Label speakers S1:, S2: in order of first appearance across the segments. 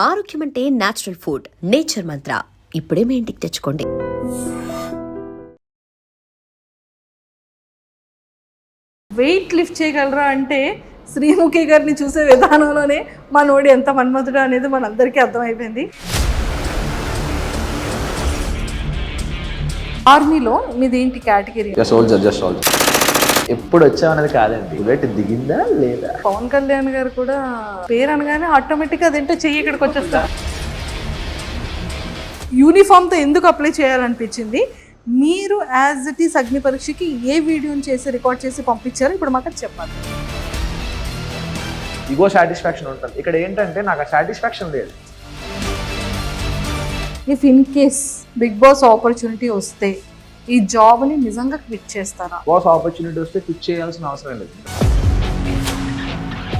S1: ఆరోగ్యం అంటే natural food. Nature మంత్ర ఇప్పుడే మీ ఇంటికి తెచ్చుకోండి.
S2: వెయిట్ లిఫ్ట్ చేయగలరా అంటే శ్రీముఖి గారిని చూసే విధానంలోనే మనోడు ఎంత మన్మధుడు అనేది మనందరికీ అర్థమైపోయింది. ఆర్మీలో మీదేంటి కేటగిరీ?
S3: సోల్జర్ ఎప్పుడు వచ్చామనేది కాదండి, బుల్లెట్ దిగిందా లేదా.
S2: పవన్ కళ్యాణ్ గారు కూడా పేరు అనగానే ఆటోమేటిక్గా అదేంటో చెయ్యి ఇక్కడికి వచ్చేస్తారు. యూనిఫామ్తో ఎందుకు అప్లై చేయాలనిపించింది? మీరు యాజ్ ఇట్ ఈస్ అగ్ని పరీక్షకి ఏ వీడియోని చేసి రికార్డ్ చేసి పంపించారో ఇప్పుడు మాకు అది చెప్పాలి.
S3: ఇగో సాటిస్ఫాక్షన్ ఉంటుంది. ఇక్కడ ఏంటంటే నాకు ఆ సాటిస్ఫాక్షన్ లేదు.
S2: If in case Bigg Boss opportunity వస్తే ఈ జాబ్ని నిజంగా క్విట్ చేస్తారా?
S3: బాస్ ఆపర్చునిటీ వస్తే క్విట్ చేయాల్సిన అవసరం లేదు.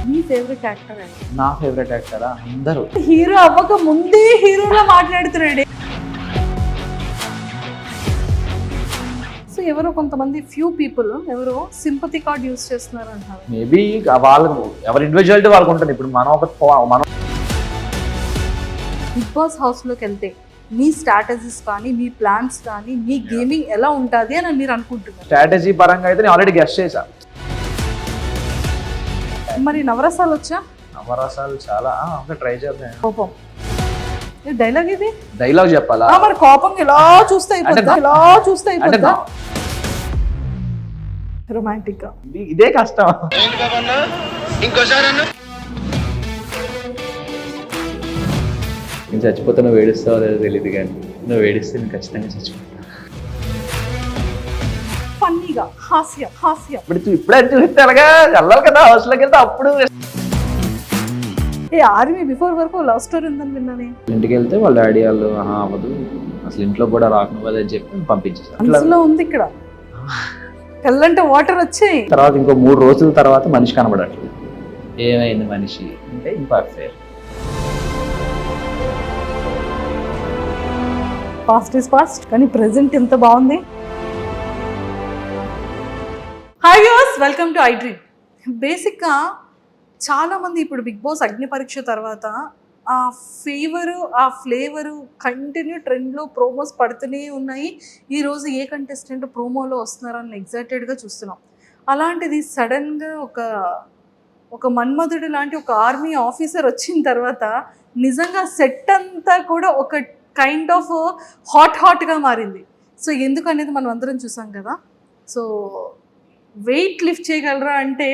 S2: మీ ఫేవరెట్ యాక్టర్ అండి?
S3: నా ఫేవరెట్ యాక్టరా? అందరూ.
S2: హీరో అవ్వక ముందే హీరోలా మాట్లాడుతున్నాడు. సో ఎవరో కొంతమంది ఫ్యూ పీపుల్ ఎవరో సింపతి కార్డ్ యూస్ చేస్తున్నారు అంటారు.
S3: మేబీ వాళ్ళకు ఎవరి ఇండివిజువాలిటీ వాళ్ళకు ఉంటుంది. ఇప్పుడు మనం
S2: బిగ్ బాస్ హౌస్లోకి వెళ్తే మీ స్ట్రాటజీస్ కానీ మీ ప్లాన్స్ కానీ మీ గేమింగ్ ఎలా ఉంటుంది అని మీరు అనుకుంటున్నారు?
S3: స్ట్రాటజీ పరంగా అయితే నేను ఆల్రెడీ గెస్ట్ చేశా.
S2: మరి నవరసాలు వచ్చా?
S3: నవరసాలు చాలా ట్రై చేద్దాం.
S2: కోపం డైలాగ్ ఇది
S3: డైలాగ్ చెప్పాలా?
S2: మరి కోపం ఇలా చూస్తే అయిపోతుందా? ఇలా చూస్తే అయిపోతుందా? రొమాంటిక్ గా
S3: ఇదే కష్టం. నేను చచ్చిపోతే నువ్వు ఏడుస్తావో లేదో తెలియదు, కానీ నువ్వు ఏడిస్తే నేను ఖచ్చితంగా చచ్చిపోతా.
S2: ఫన్నీగా హాస్యం హాస్యం.
S3: ఇప్పుడే చూస్తే అలాగా వెళ్ళాలి కదా హౌస్లోకి వెళ్తే అప్పుడు.
S2: ఏ ఆర్మీ బిఫోర్ వరకు లవ్ స్టోరీ ఉందని విన్నానే.
S3: ఇంటికి వెళ్తే వాళ్ళ డాడీ వాళ్ళు అవ్వదు అసలు ఇంట్లో కూడా రాకనువ్వదు అని చెప్పి పంపించేసారు.
S2: మనసులో ఉంది ఇక్కడ కళ్ళంటే వాటర్ వచ్చాయి.
S3: తర్వాత ఇంకో 3 రోజుల తర్వాత మనిషి కనబడట్లేదు. ఏమైంది మనిషి అంటే ఇంపర్ఫెక్ట్.
S2: పాస్ట్ ఇస్ పాస్ట్, కానీ ప్రెసెంట్ ఎంత బాగుంది. Hi viewers, welcome to I dream. బేసిక్గా చాలామంది ఇప్పుడు బిగ్ బాస్ అగ్ని పరీక్ష తర్వాత ఆ ఫీవరు ఆ ఫ్లేవరు కంటిన్యూ ట్రెండ్లో ప్రోమోస్ పడుతూనే ఉన్నాయి. ఈరోజు ఏ కంటెస్టెంట్ ప్రోమోలో వస్తున్నారని ఎగ్జైటెడ్గా చూస్తున్నాం. అలాంటిది సడన్గా ఒక మన్మధుడు లాంటి ఒక ఆర్మీ ఆఫీసర్ వచ్చిన తర్వాత నిజంగా సెట్ అంతా కూడా ఒక కైండ్ ఆఫ్ హాట్గా మారింది. సో ఎందుకు అనేది మనం అందరం చూసాం కదా. సో వెయిట్ లిఫ్ట్ చేయగలరా అంటే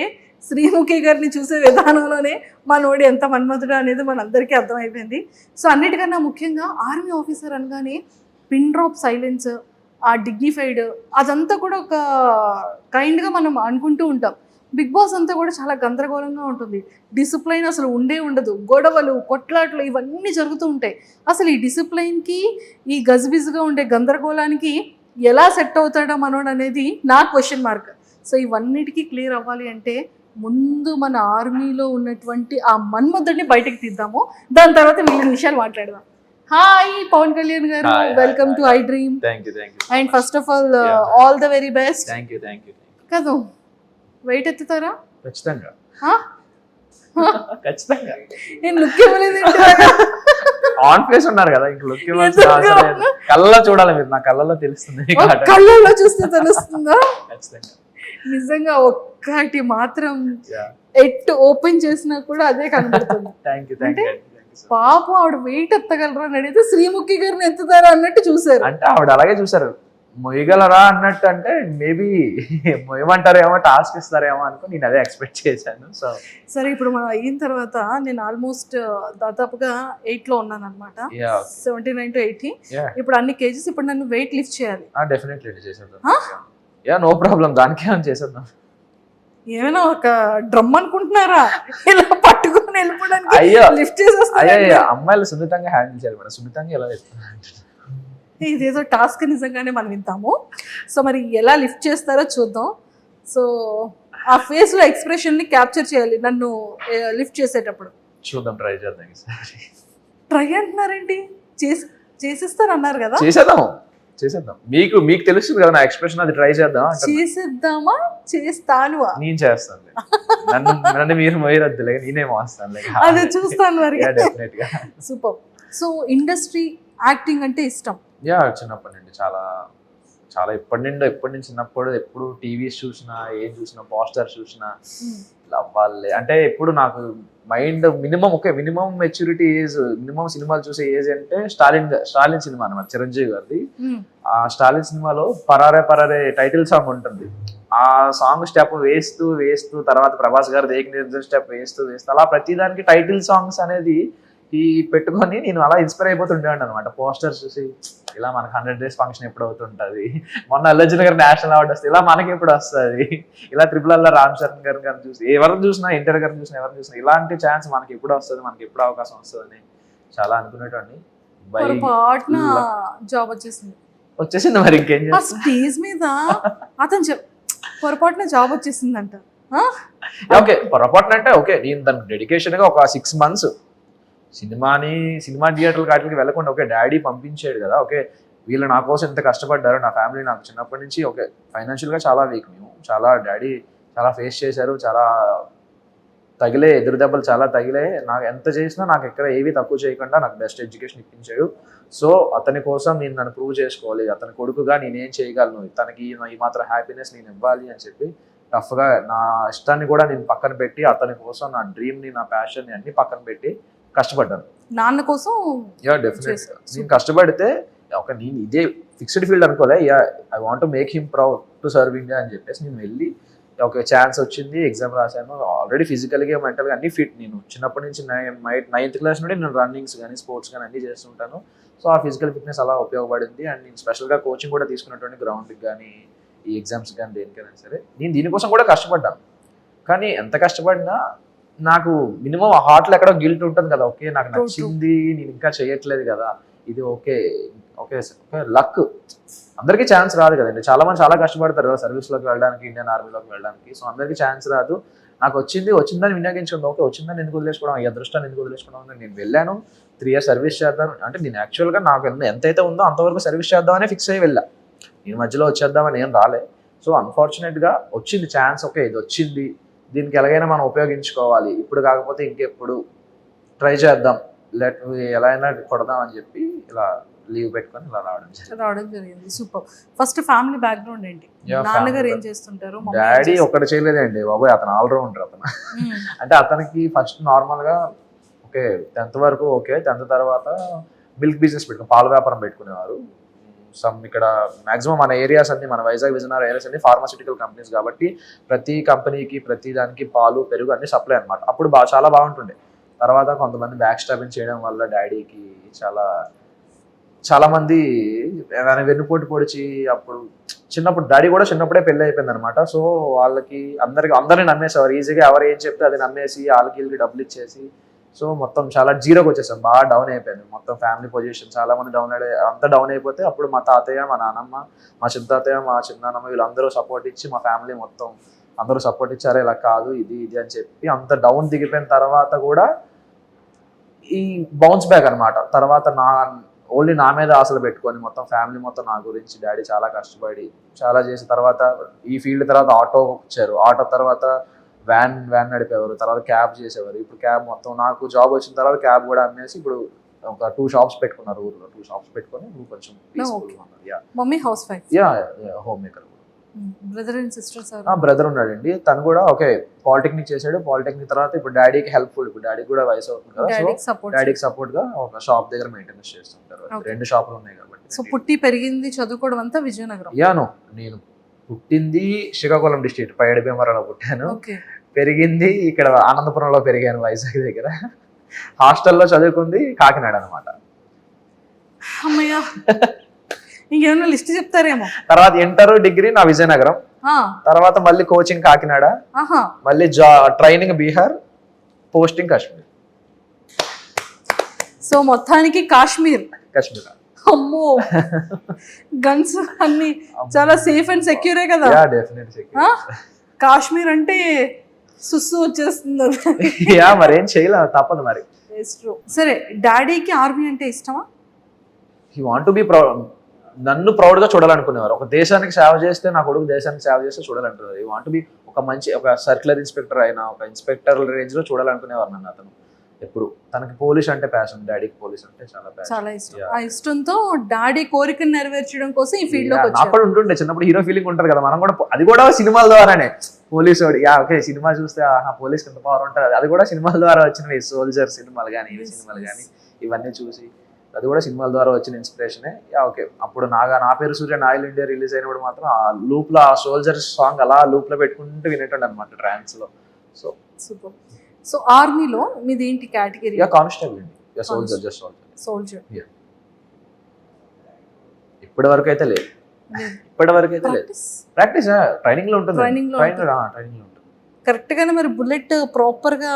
S2: శ్రీముఖి గారిని చూసే విధానంలోనే మనోడు ఎంత మన్మధుడు అనేది మనందరికీ అర్థమైపోయింది. సో అన్నిటికన్నా ముఖ్యంగా ఆర్మీ ఆఫీసర్ అనగానే పిన్ డ్రాప్ సైలెన్స్, ఆ డిగ్నిఫైడ్, అదంతా కూడా ఒక కైండ్గా మనం అనుకుంటూ ఉంటాం. బిగ్ బాస్ అంతా కూడా చాలా గందరగోళంగా ఉంటుంది. డిసిప్లైన్ అసలు ఉండదు. గొడవలు, కొట్లాట్లు ఇవన్నీ జరుగుతూ ఉంటాయి. అసలు ఈ డిసిప్లైన్కి ఈ గజిబిజిగా ఉండే గందరగోళానికి ఎలా సెట్ అవుతాడో మనోడు అనేది నా క్వశ్చన్ మార్క్. సో ఇవన్నిటికీ క్లియర్ అవ్వాలి అంటే ముందు మన ఆర్మీలో ఉన్నటువంటి ఆ మన్మధుడిని బయటకు తీద్దాము. దాని తర్వాత మిగిలిన విషయాలు మాట్లాడదాం. హాయ్ పవన్ కళ్యాణ్ గారు, welcome to I dream. And first of all the very best. కదా వెయిట్ ఎత్తుతారా?
S3: ఖచ్చితంగా.
S2: నేను లుక్ ఇవ్వలేదు.
S3: ఆన్ ఫేస్ ఉన్నారు కదా, ఇంక లుక్ కళ్ళలో చూడాలి మీరు. నా కళ్ళలో తెలుస్తుంది.
S2: కళ్ళలో చూస్తే తెలుస్తుందా? నిజంగా ఒక్కటి మాత్రం ఎట్ ఓపెన్ చేసినా కూడా అదే కనబడుతుంది. అంటే పాపం ఆవిడ వెయిట్ ఎత్తగలరా అని అడిగితే శ్రీముఖి గారిని ఎత్తుతారా అన్నట్టు చూసారు.
S3: అంటే ఆవిడ అలాగే చూసారు. మొయ్యగలరా అన్నట్టు అంటే మేబీ మొయ్యమంటారేమో, టాస్క్ ఇస్తారేమో అనుకో నేను అదే ఎక్స్పెక్ట్ చేశాను. సో
S2: సరే, ఇప్పుడు మనం అయిన తర్వాత నేను ఆల్మోస్ట్ దాదాపుగా 8లో ఉన్నాను అనమాట. 79 to 80. ఇప్పుడు అన్ని కేజెస్. ఇప్పుడు నన్ను వెయిట్ లిఫ్ట్ చేయాలి.
S3: డెఫినెట్లీ చేసేద్దాం. నో ప్రాబ్లం, దానికి ఏమైనా చేసేద్దాం.
S2: ఏమైనా ఒక డ్రమ్ అనుకుంటున్నారా ఇలా పట్టుకొని వెళ్ళిపోవడానికి? లిఫ్ట్ చేసేస్తా.
S3: అమ్మాయిలు సున్నితంగా హ్యాండిల్ చేయాలి మేడం. సున్నితంగా ఎలా
S2: ఇదేదో టాస్క్ నిజంగానే మనం వింటాము. సో మరి ఎలా లిఫ్ట్ చేస్తారో చూద్దాం. సో ఆ ఫేస్ లో ఎక్స్ప్రెషన్ ని క్యాప్చర్ చేయాలి నన్ను లిఫ్ట్ చేసేటప్పుడు.
S3: చూద్దాం, ట్రై చేద్దాం.
S2: ట్రై అంటున్నారేంటి? చేసేస్తారు అన్నారు కదా.
S3: చేసేద్దాం. చేసేద్దాం. మీకు తెలుస్తుంది కదా నా ఎక్స్ప్రెషన్, అది ట్రై చేద్దాం అంటే
S2: చేసేద్దామా చేస్తాను
S3: నేను చేస్తాను. నన్ను మీరు మోయరద్దులే, నేనే మోస్తాను.
S2: అదే చూస్తాను మరి.
S3: డెఫినెట్ గా.
S2: సూపర్. సో ఇండస్ట్రీ యాక్టింగ్ అంటే ఇష్టం?
S3: యా, చిన్నప్పటి నుండి చాలా చాలా ఎప్పటి నుంచి చిన్నప్పుడు ఎప్పుడు టీవీస్ చూసినా, ఏం చూసినా, పోస్టర్ చూసినా ఇలా అవ్వాలి అంటే ఎప్పుడు నాకు mind minimum maturity age, minimum సినిమాలు చూసే ఏజ్ అంటే స్టాలిన్ సినిమా అన్నమాట, చిరంజీవి గారిది. ఆ స్టాలిన్ సినిమాలో పరారే టైటిల్ సాంగ్ ఉంటుంది. ఆ సాంగ్ స్టెప్ వేస్తూ తర్వాత ప్రభాస్ గారు ఏకనిర్జన స్టెప్ వేస్తూ అలా ప్రతిదానికి టైటిల్ సాంగ్స్ అనేది ఈ పెట్టుకొని నేను అలా ఇన్స్పైర్ అయిపోతుండేవాడిని అనమాట. పోస్టర్స్ చూసి ఇలా మనకు 100 days ఫంక్షన్ ఎప్పుడు అవుతుంటుంది, మొన్న అల్లర్జున్ గారు నేషనల్ అవార్డు వస్తుంది, ఇలా మనకి ఎప్పుడు వస్తుంది, ఇలా త్రిపుల్ రామ్ చరణ్ గారిని చూసి ఎవరిని చూసినా, ఎన్టీఆర్ గారిని చూసినా, ఎవరిని చూసినా ఇలాంటి ఛాన్స్ మనకి ఎప్పుడు వస్తుంది, మనకి ఎప్పుడు అవకాశం వస్తుంది అని చాలా అనుకునేటండి.
S2: జాబ్ వచ్చేసింది
S3: మరి ఇంకేం చేస్తా.
S2: స్టేజ్ మీద అతను పొరపాటున జాబ్ వచ్చేసిందంట.
S3: ఓకే, పొరపాటున అంటే ఓకే, నేను దానికి డెడికేషన్ గా ఒక 6 months సినిమా థియేటర్లు వాటికి వెళ్ళకుండా ఓకే డాడీ పంపించాడు కదా, ఓకే వీళ్ళు నా కోసం ఎంత కష్టపడ్డారు, నా ఫ్యామిలీ నాకు చిన్నప్పటి నుంచి ఓకే ఫైనాన్షియల్గా చాలా వీక్, మేము చాలా డాడీ చాలా ఫేస్ చేశారు, చాలా ఎదురు దెబ్బలు చాలా తగిలే, నాకు ఎంత చేసినా నాకు ఎక్కడ ఏవి తక్కువ చేయకుండా నాకు బెస్ట్ ఎడ్యుకేషన్ ఇప్పించాడు. సో అతని కోసం నేను నన్ను ప్రూవ్ చేసుకోవాలి, అతని కొడుకుగా నేనేం చేయగలను, తనకి ఈ మాత్రం హ్యాపీనెస్ నేను ఇవ్వాలి అని చెప్పి టఫ్గా నా ఇష్టాన్ని కూడా నేను పక్కన పెట్టి అతని కోసం నా డ్రీమ్ని, నా ప్యాషన్ని అన్ని పక్కన పెట్టి కష్టపడ్డాను
S2: నాన్న కోసం.
S3: Yeah definite. నేను కష్టపడితే ఒక నేను ఇదే ఫిక్స్డ్ ఫీల్డ్ అనుకోలే, yeah I want to make him proud to serve India అని చెప్పేసి నేను వెళ్ళి ఒక ఛాన్స్ వచ్చింది, ఎగ్జామ్ రాశాను. ఆల్రెడీ ఫిజికల్గా మెంటల్గా అన్ని ఫిట్. నేను చిన్నప్పటి నుంచి 9th class నుండి నేను రన్నింగ్స్ కానీ స్పోర్ట్స్ కానీ అన్ని చేస్తుంటాను. సో ఆ ఫిజికల్ ఫిట్నెస్ అలా ఉపయోగపడింది. అండ్ నేను స్పెషల్గా కోచింగ్ కూడా తీసుకున్నటువంటి గ్రౌండ్కి కానీ ఈ ఎగ్జామ్స్ కానీ దేనికైనా సరే నేను దీనికోసం కూడా కష్టపడ్డాను. కానీ ఎంత కష్టపడినా నాకు మినిమం ఆ హార్ట్లో ఎక్కడో గిల్ట్ ఉంటుంది కదా, ఓకే నాకు నచ్చింది నేను ఇంకా చేయట్లేదు కదా, ఇది ఓకే లక్. అందరికీ ఛాన్స్ రాదు కదండి, చాలా మంది చాలా కష్టపడతారు కదా సర్వీస్లోకి వెళ్ళడానికి, ఇండియన్ ఆర్మీలోకి వెళ్ళడానికి. సో అందరికీ ఛాన్స్ రాదు. నాకు వచ్చిందని వినియోగించుకుంది, ఓకే వచ్చిందని ఎందుకు వదిలేసుకోవడం, ఈ అదృష్టాన్ని ఎందుకు వదిలేసుకోవడం. నేను వెళ్ళాను, 3 years సర్వీస్ చేద్దాం అంటే నేను యాక్చువల్గా నాకు ఎంతైతే ఉందో అంతవరకు సర్వీస్ చేద్దామని ఫిక్స్ అయ్యి వెళ్ళా. నేను మధ్యలో వచ్చేద్దామని ఏం రాలే. సో అన్ఫార్చునేట్గా వచ్చింది ఛాన్స్, ఓకే ఇది వచ్చింది, దీనికి ఎలాగైనా మనం ఉపయోగించుకోవాలి, ఇప్పుడు కాకపోతే ఇంకెప్పుడు ట్రై చేద్దాం, ఎలా అయినా కొడదాం అని చెప్పి ఇలా లీవ్ పెట్టుకొని ఇలా రావడం
S2: జరిగింది. సూపర్. ఫస్ట్ ఫ్యామిలీ బ్యాక్గ్రౌండ్ ఏంటి? నాన్నగారు ఏం చేస్తుంటారు?
S3: డాడీ ఒకటి చేయలేదండి బాబోయ్, అతను ఆల్రౌండర్ అతను. అంటే అతనికి ఫస్ట్ నార్మల్గా ఓకే 10th వరకు ఓకే, 10th తర్వాత మిల్క్ బిజినెస్ పాల వ్యాపారం పెట్టుకునేవారు. ఇక్కడ మాక్సిమం మన ఏరియాస్ అన్ని, మన వైజాగ్ విజయనగరం ఏరియాస్ అన్ని ఫార్మాసిటికల్ కంపెనీస్ కాబట్టి ప్రతి కంపెనీకి ప్రతి దానికి పాలు పెరుగు అన్ని సప్లై అనమాట. అప్పుడు చాలా బాగుంటుండే. తర్వాత కొంతమంది బ్యాక్ స్టాబింగ్ చేయడం వల్ల డాడీకి చాలా మంది వెన్నుపోటు పొడిచి, అప్పుడు డాడీ కూడా చిన్నప్పుడే పెళ్లి అయిపోయింది అనమాట. సో వాళ్ళకి అందరిని నమ్మేసేవారు ఈజీగా, ఎవరు ఏం చెప్తే అది నమ్మేసి వాళ్ళకి డబ్బులు ఇచ్చేసి, సో మొత్తం చాలా జీరోకి వచ్చేసాం, బాగా డౌన్ అయిపోయింది మొత్తం ఫ్యామిలీ పొజిషన్. చాలా మంది డౌన్ అయిపోతే అప్పుడు మా తాతయ్య, మా నాన్నమ్మ, మా చిన్న తాతయ్య, మా చిన్నాన్నమ్మ వీళ్ళందరూ సపోర్ట్ ఇచ్చి, మా ఫ్యామిలీ మొత్తం అందరూ సపోర్ట్ ఇచ్చారు, ఇలా కాదు ఇది అని చెప్పి అంత డౌన్ దిగిపోయిన తర్వాత కూడా ఈ బౌన్స్ బ్యాక్ అనమాట. తర్వాత ఓన్లీ నా మీద ఆశలు పెట్టుకొని మొత్తం ఫ్యామిలీ మొత్తం నా గురించి డాడీ చాలా కష్టపడి చాలా చేసిన తర్వాత ఈ ఫీల్డ్ తర్వాత ఆటో వచ్చారు, ఆటో తర్వాత వ్యాన్ నడిపేవారు, తర్వాత క్యాబ్ చేసేవారు. ఇప్పుడు క్యాబ్ మొత్తం నాకు జాబ్ వచ్చిన తర్వాత క్యాబ్ కూడా అమ్మేసి ఇప్పుడు ఒక 2 shops పెట్టుకున్నారు ఊర్లో. 2 shops పెట్టుకొని కొంచెం
S2: mummy house wife,
S3: home maker.
S2: Brother and sisters?
S3: Brother ఉన్నాడండి, తను కూడా ఓకే పాలిటెక్నిక్ చేశాడు. పాలిటెక్నిక్ తర్వాత ఇప్పుడు డాడీకి హెల్ప్ఫుల్, ఇప్పుడు డాడీకి కూడా వయసు అవుతుంది కదా, సో డాడీకి సపోర్ట్ గా ఒక షాప్ దగ్గర మెయింటెనెన్స్ చేస్తుంటారు. 2 షాపులు ఉన్నాయి కాబట్టి.
S2: సో పుట్టి పెరిగింది చదువుకోవడం అంతా విజయనగరం?
S3: నేను పుట్టింది శ్రీకాకుళం డిస్ట్రిక్ట్ పైడి భీమవరంలో పుట్టాను. పెరిగింది ఇక్కడ ఆనందపురంలో పెరిగాను, వైజాగ్ దగ్గర. హాస్టల్లో చదువుకుంది కాకినాడ అనమాట.
S2: అమ్మయ్య, ఇంకేమన్నా లిస్ట్ చెప్తారేమో.
S3: తర్వాత ఇంటర్ డిగ్రీ నా విజయనగరం, తర్వాత మళ్ళీ కోచింగ్ కాకినాడ, మళ్ళీ training Bihar, posting Kashmir.
S2: So మొత్తానికి కాశ్మీర్. అమ్మో, గన్స్ అన్ని చాలా సేఫ్ అండ్ సెక్యూరే కదా? కాశ్మీర్ అంటే సుస్సు వచ్చేస్తుంది.
S3: మరేం చేయలేదు, తప్పదు మరి.
S2: సరే, డాడీకి ఆర్మీ అంటే ఇష్టమా?
S3: He want to be proud. నన్ను ప్రౌడ్ గా చూడాలనుకునేవారు. ఒక దేశానికి సేవ చేస్తే నా కొడుకు దేశానికి సేవ చేస్తే చూడాలనుకునేవారు. యూ వాంట్ బి ఒక మంచి ఒక సర్క్యులర్ ఇన్స్పెక్టర్ అయినా ఒక ఇన్స్పెక్టర్ రేంజ్ లో చూడాలనుకునేవారు నన్ను అతను. ఎప్పుడు తనకి పోలీస్ అంటే ప్యాషన్, డాడీకి పోలీస్ అంటే చాలా ప్యాషన్.
S2: చాలా ఇష్టం. ఆ ఇష్టంతో డాడీ కోరికను నెరవేర్చడం కోసం ఈ ఫీల్డ్ లోకి
S3: నాకు
S2: వచ్చారు.
S3: కూడా ఉంటుండే చిన్నప్పుడు హీరో ఫీలింగ్ ఉంటుంది కదా, మనం కూడా అది కూడా సినిమాల ద్వారానే. పోలీస్ వాడు ఓకే సినిమా చూస్తే పోలీస్ ఎంత పవర్ ఉంటుంది, అది కూడా సినిమాల ద్వారా వచ్చినవి. సోల్జర్ సినిమాలు కానీ ఇవి సినిమాలు కానీ ఇవన్నీ చూసి అది కూడా సినిమాల ద్వారా వచ్చిన ఇన్స్పిరేషనే. ఓకే అప్పుడు నా పేరు సూర్య ఆయిల్ ఇండియా రిలీజ్ అయినప్పుడు మాత్రం ఆ లూప్ లో ఆ సోల్జర్ సాంగ్ అలా లూప్ లో పెట్టుకుంటూ వినేటండి అనమాట ట్రాన్స్ లో. So
S2: super. సో ఆర్మీలో మీది ఏంటి కేటగిరీ?
S3: కానిస్టేబుల్ అండి, సోల్జర్, జస్ట్
S2: సోల్జర్.
S3: ఇప్పటి వరకు అయితే లేదు, ప్రాక్టీస్ ట్రైనింగ్ లో ఉంటుంది.
S2: ట్రైనింగ్ లో
S3: ఉంటుంది
S2: కరెక్ట్ గానే. మరి బుల్లెట్ ప్రాపర్ గా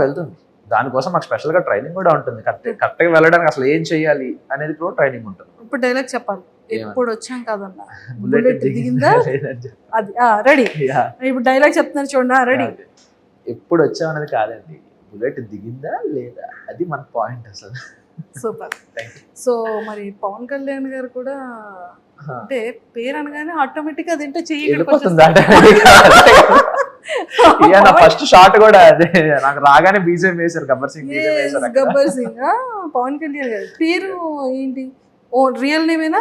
S3: వెళ్తుంది. దానికోసం మాకు స్పెషల్ గా ట్రైనింగ్ కూడా ఉంటుంది. కరెక్ట్ గా వెళ్ళడానికి అసలు ఏం చేయాలి అనేది కూడా ట్రైనింగ్ ఉంటుంది.
S2: ఇప్పుడు డైలాగ్ చెప్పాలి. ఎప్పుడు వచ్చాం కదన్నా, బుల్లెట్ దిగిందా? అది రెడీ. ఇప్పుడు డైలాగ్ చెప్తున్నారు చూడండి, రెడీ.
S3: ఎప్పుడు వచ్చాం అనేది కాదండి, బుల్లెట్ దిగిందా లేదా, అది మన పాయింట్ అసలు.
S2: సూపర్. సో మరి పవన్ కళ్యాణ్ గారు కూడా అంటే పేరు అనగానే ఆటోమేటిక్ గా అదేంటో
S3: వెళ్ళిపోతుంది. ఫస్ట్ షాట్ కూడా అదే, నాకు రాగానే బీజేపీ వేశారు, గబ్బర్ సింగ్
S2: గబ్బర్ సింగ్. పవన్ కళ్యాణ్ గారు పేరు ఏంటి? ఓ రియల్ నేమేనా?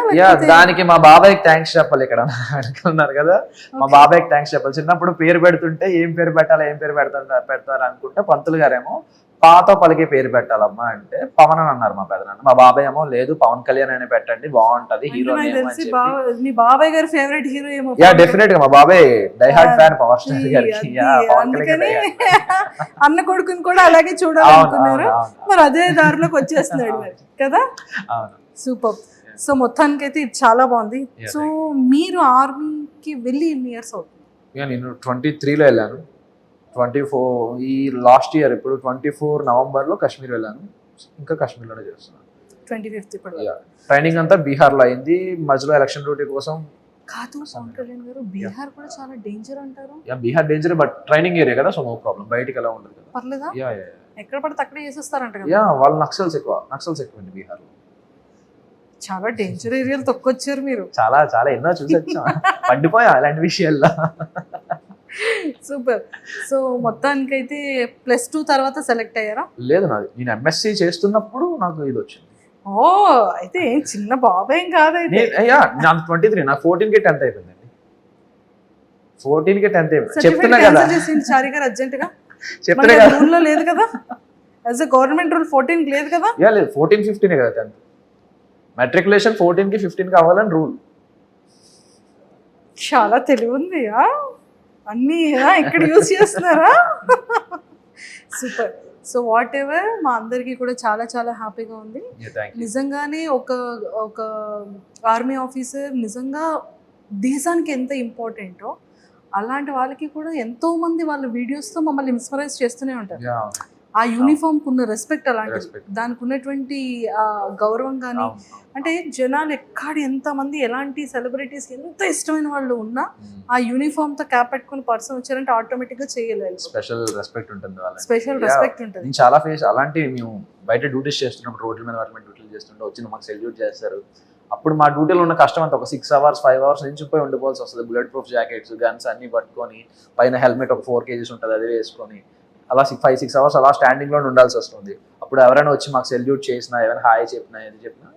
S3: దానికి మా బాబాయ్కి థ్యాంక్స్ చెప్పాలి. ఇక్కడ అడుగుతున్నారు కదా, మా బాబాయ్కి థ్యాంక్స్ చెప్పాలి. చిన్నప్పుడు పేరు పెడుతుంటే ఏం పేరు పెట్టాలి, ఏం పేరు పెడతారు అనుకుంటే పంతులు గారేమో పాత పలికే పేరు పెట్టాలమ్మా అంటే పవన్ అని అన్నారు మా పెదనాన్న. మా బాబాయ్ ఏమో లేదు పవన్ కళ్యాణ్ అని పెట్టండి బాగుంటది హీరో.
S2: మీ బాబాయ్ గారి ఫేవరెట్ హీరో ఏమో?
S3: డెఫినెట్ గా మా బాబాయ్ die hard fan power star గారికి.
S2: అన్న కొడుకుని కూడా అలాగే చూడాలనుకున్నారు, మరి అదే దారిలోకి వచ్చేస్తున్నాడు మరి కదా. సూపర్. సో మొత్తానికి అయితే ఇది చాలా బాగుంది. సో మీరు ఆర్మీకి వెళ్ళి ఎన్ని ఇయర్స్ అవుతుంది?
S3: నేను 23లో వెళ్ళాను. 24 ఈ లాస్ట్ ఇయర్ ఇప్పుడు 24 నవంబర్లో కాశ్మీర్ వెళ్ళాను. ఇంకా కాశ్మీర్లోనే చేస్తున్నాను.
S2: 25 ఇప్పుడు
S3: ట్రైనింగ్ అంతా బీహార్లో అయింది. మధ్యలో ఎలక్షన్ డ్యూటీ కోసం
S2: కాదు. పవన్ కళ్యాణ్ గారు బీహార్ కూడా చాలా డేంజర్ అంటారు.
S3: Bihar danger, but training area కదా, సో నో ప్రాబ్లం. బయటికి ఎలా ఉండదు కదా,
S2: పర్లేదా? ఎక్కడ పడితే అక్కడే చేసేస్తారంట కదా.
S3: వాళ్ళు నక్సల్స్ ఎక్కువండి బీహార్.
S2: చాలా డేంజర్ ఏరియాలు తొక్కొచ్చారు మీరు.
S3: చాలా చాలా ఎన్నో చూసొచ్చాం, పడిపోయా అలాంటి విషయాల్లో.
S2: సూపర్. సో మొత్తానికైతే +2 తర్వాత సెలెక్ట్ అయ్యారా?
S3: లేదు, నేను ఎంఎస్సీ చేస్తున్నప్పుడు నాకు ఇది వచ్చింది.
S2: ఓ అయితే ఏం చిన్న బాబాయ్ కాదైతే.
S3: నాకు 23, నాకు 14కి 10th అయిపోయిందండి. 14కి 10th అయిపోయింది. చెప్తున్నా కదా
S2: చారి గారు అర్జెంట్ గా.
S3: చెప్తున్నా కదా
S2: రూల్ లో లేదు కదా, యాజ్ ఎ గవర్నమెంట్ రూల్ 14కి లేదు కదా.
S3: లేదు 14, 15 కదా 10th. మెట్రికులేషన్ 14కి 15కి అవ్వాలని రూల్.
S2: చాలా తెలివి ఉంది. అన్ని ఇక్కడ యూజ్ చేస్తున్నారా? సూపర్. సో వాట్ ఎవర్, మా అందరికీ కూడా చాలా చాలా హ్యాపీగా ఉంది. నిజంగానే ఒక ఆర్మీ ఆఫీసర్ నిజంగా దేశానికి ఎంత ఇంపార్టెంటో అలాంటి వాళ్ళకి కూడా ఎంతో మంది వాళ్ళ వీడియోస్తో మమ్మల్ని ఇన్స్పైరైజ్ చేస్తూనే ఉంటారు. ఆ యూనిఫామ్ కున్న రెస్పెక్ట్ అలాంటిది, దానికి ఉన్నటువంటి గౌరవం కానీ, అంటే జనాలు ఎంతమంది ఎలాంటి సెలబ్రిటీస్ ఎంత ఇష్టమైన వాళ్ళు ఉన్నా ఆ యూనిఫామ్ తో క్యాప్ పెట్టుకుని పర్సన్ వచ్చారంటే ఆటోమేటిక్ గా చేయలేదు.
S3: స్పెషల్ రెస్పెక్ట్ ఉంటుంది. చాలా ఫేస్ అలాంటి. మేము బయట డ్యూటీస్ చేస్తున్నప్పుడు రోడ్ల మీద వాటి మీద డ్యూటీలు చేస్తుంటే వచ్చి మాకు సెల్యూట్ చేస్తారు. అప్పుడు మా డ్యూటీలో ఉన్న కష్టం అంతా ఒక 6 hours 5 hours నించిపోయి ఉండిపోవాల్సి వస్తుంది. బుల్లెట్ ప్రూఫ్ జాకెట్స్, గన్స్ అన్ని పట్టుకొని, పైన హెల్మెట్ ఒక 4 kgs ఉంటుంది అది వేసుకొని, అలా 5-6 hours అలా స్టాండింగ్ లో ఉండాల్సి వస్తుంది. అప్పుడు ఎవరైనా వచ్చి మాకు సెల్యూట్ చేసినా, ఎవరైనా హాయ్ చెప్పినా, ఏది చెప్పినా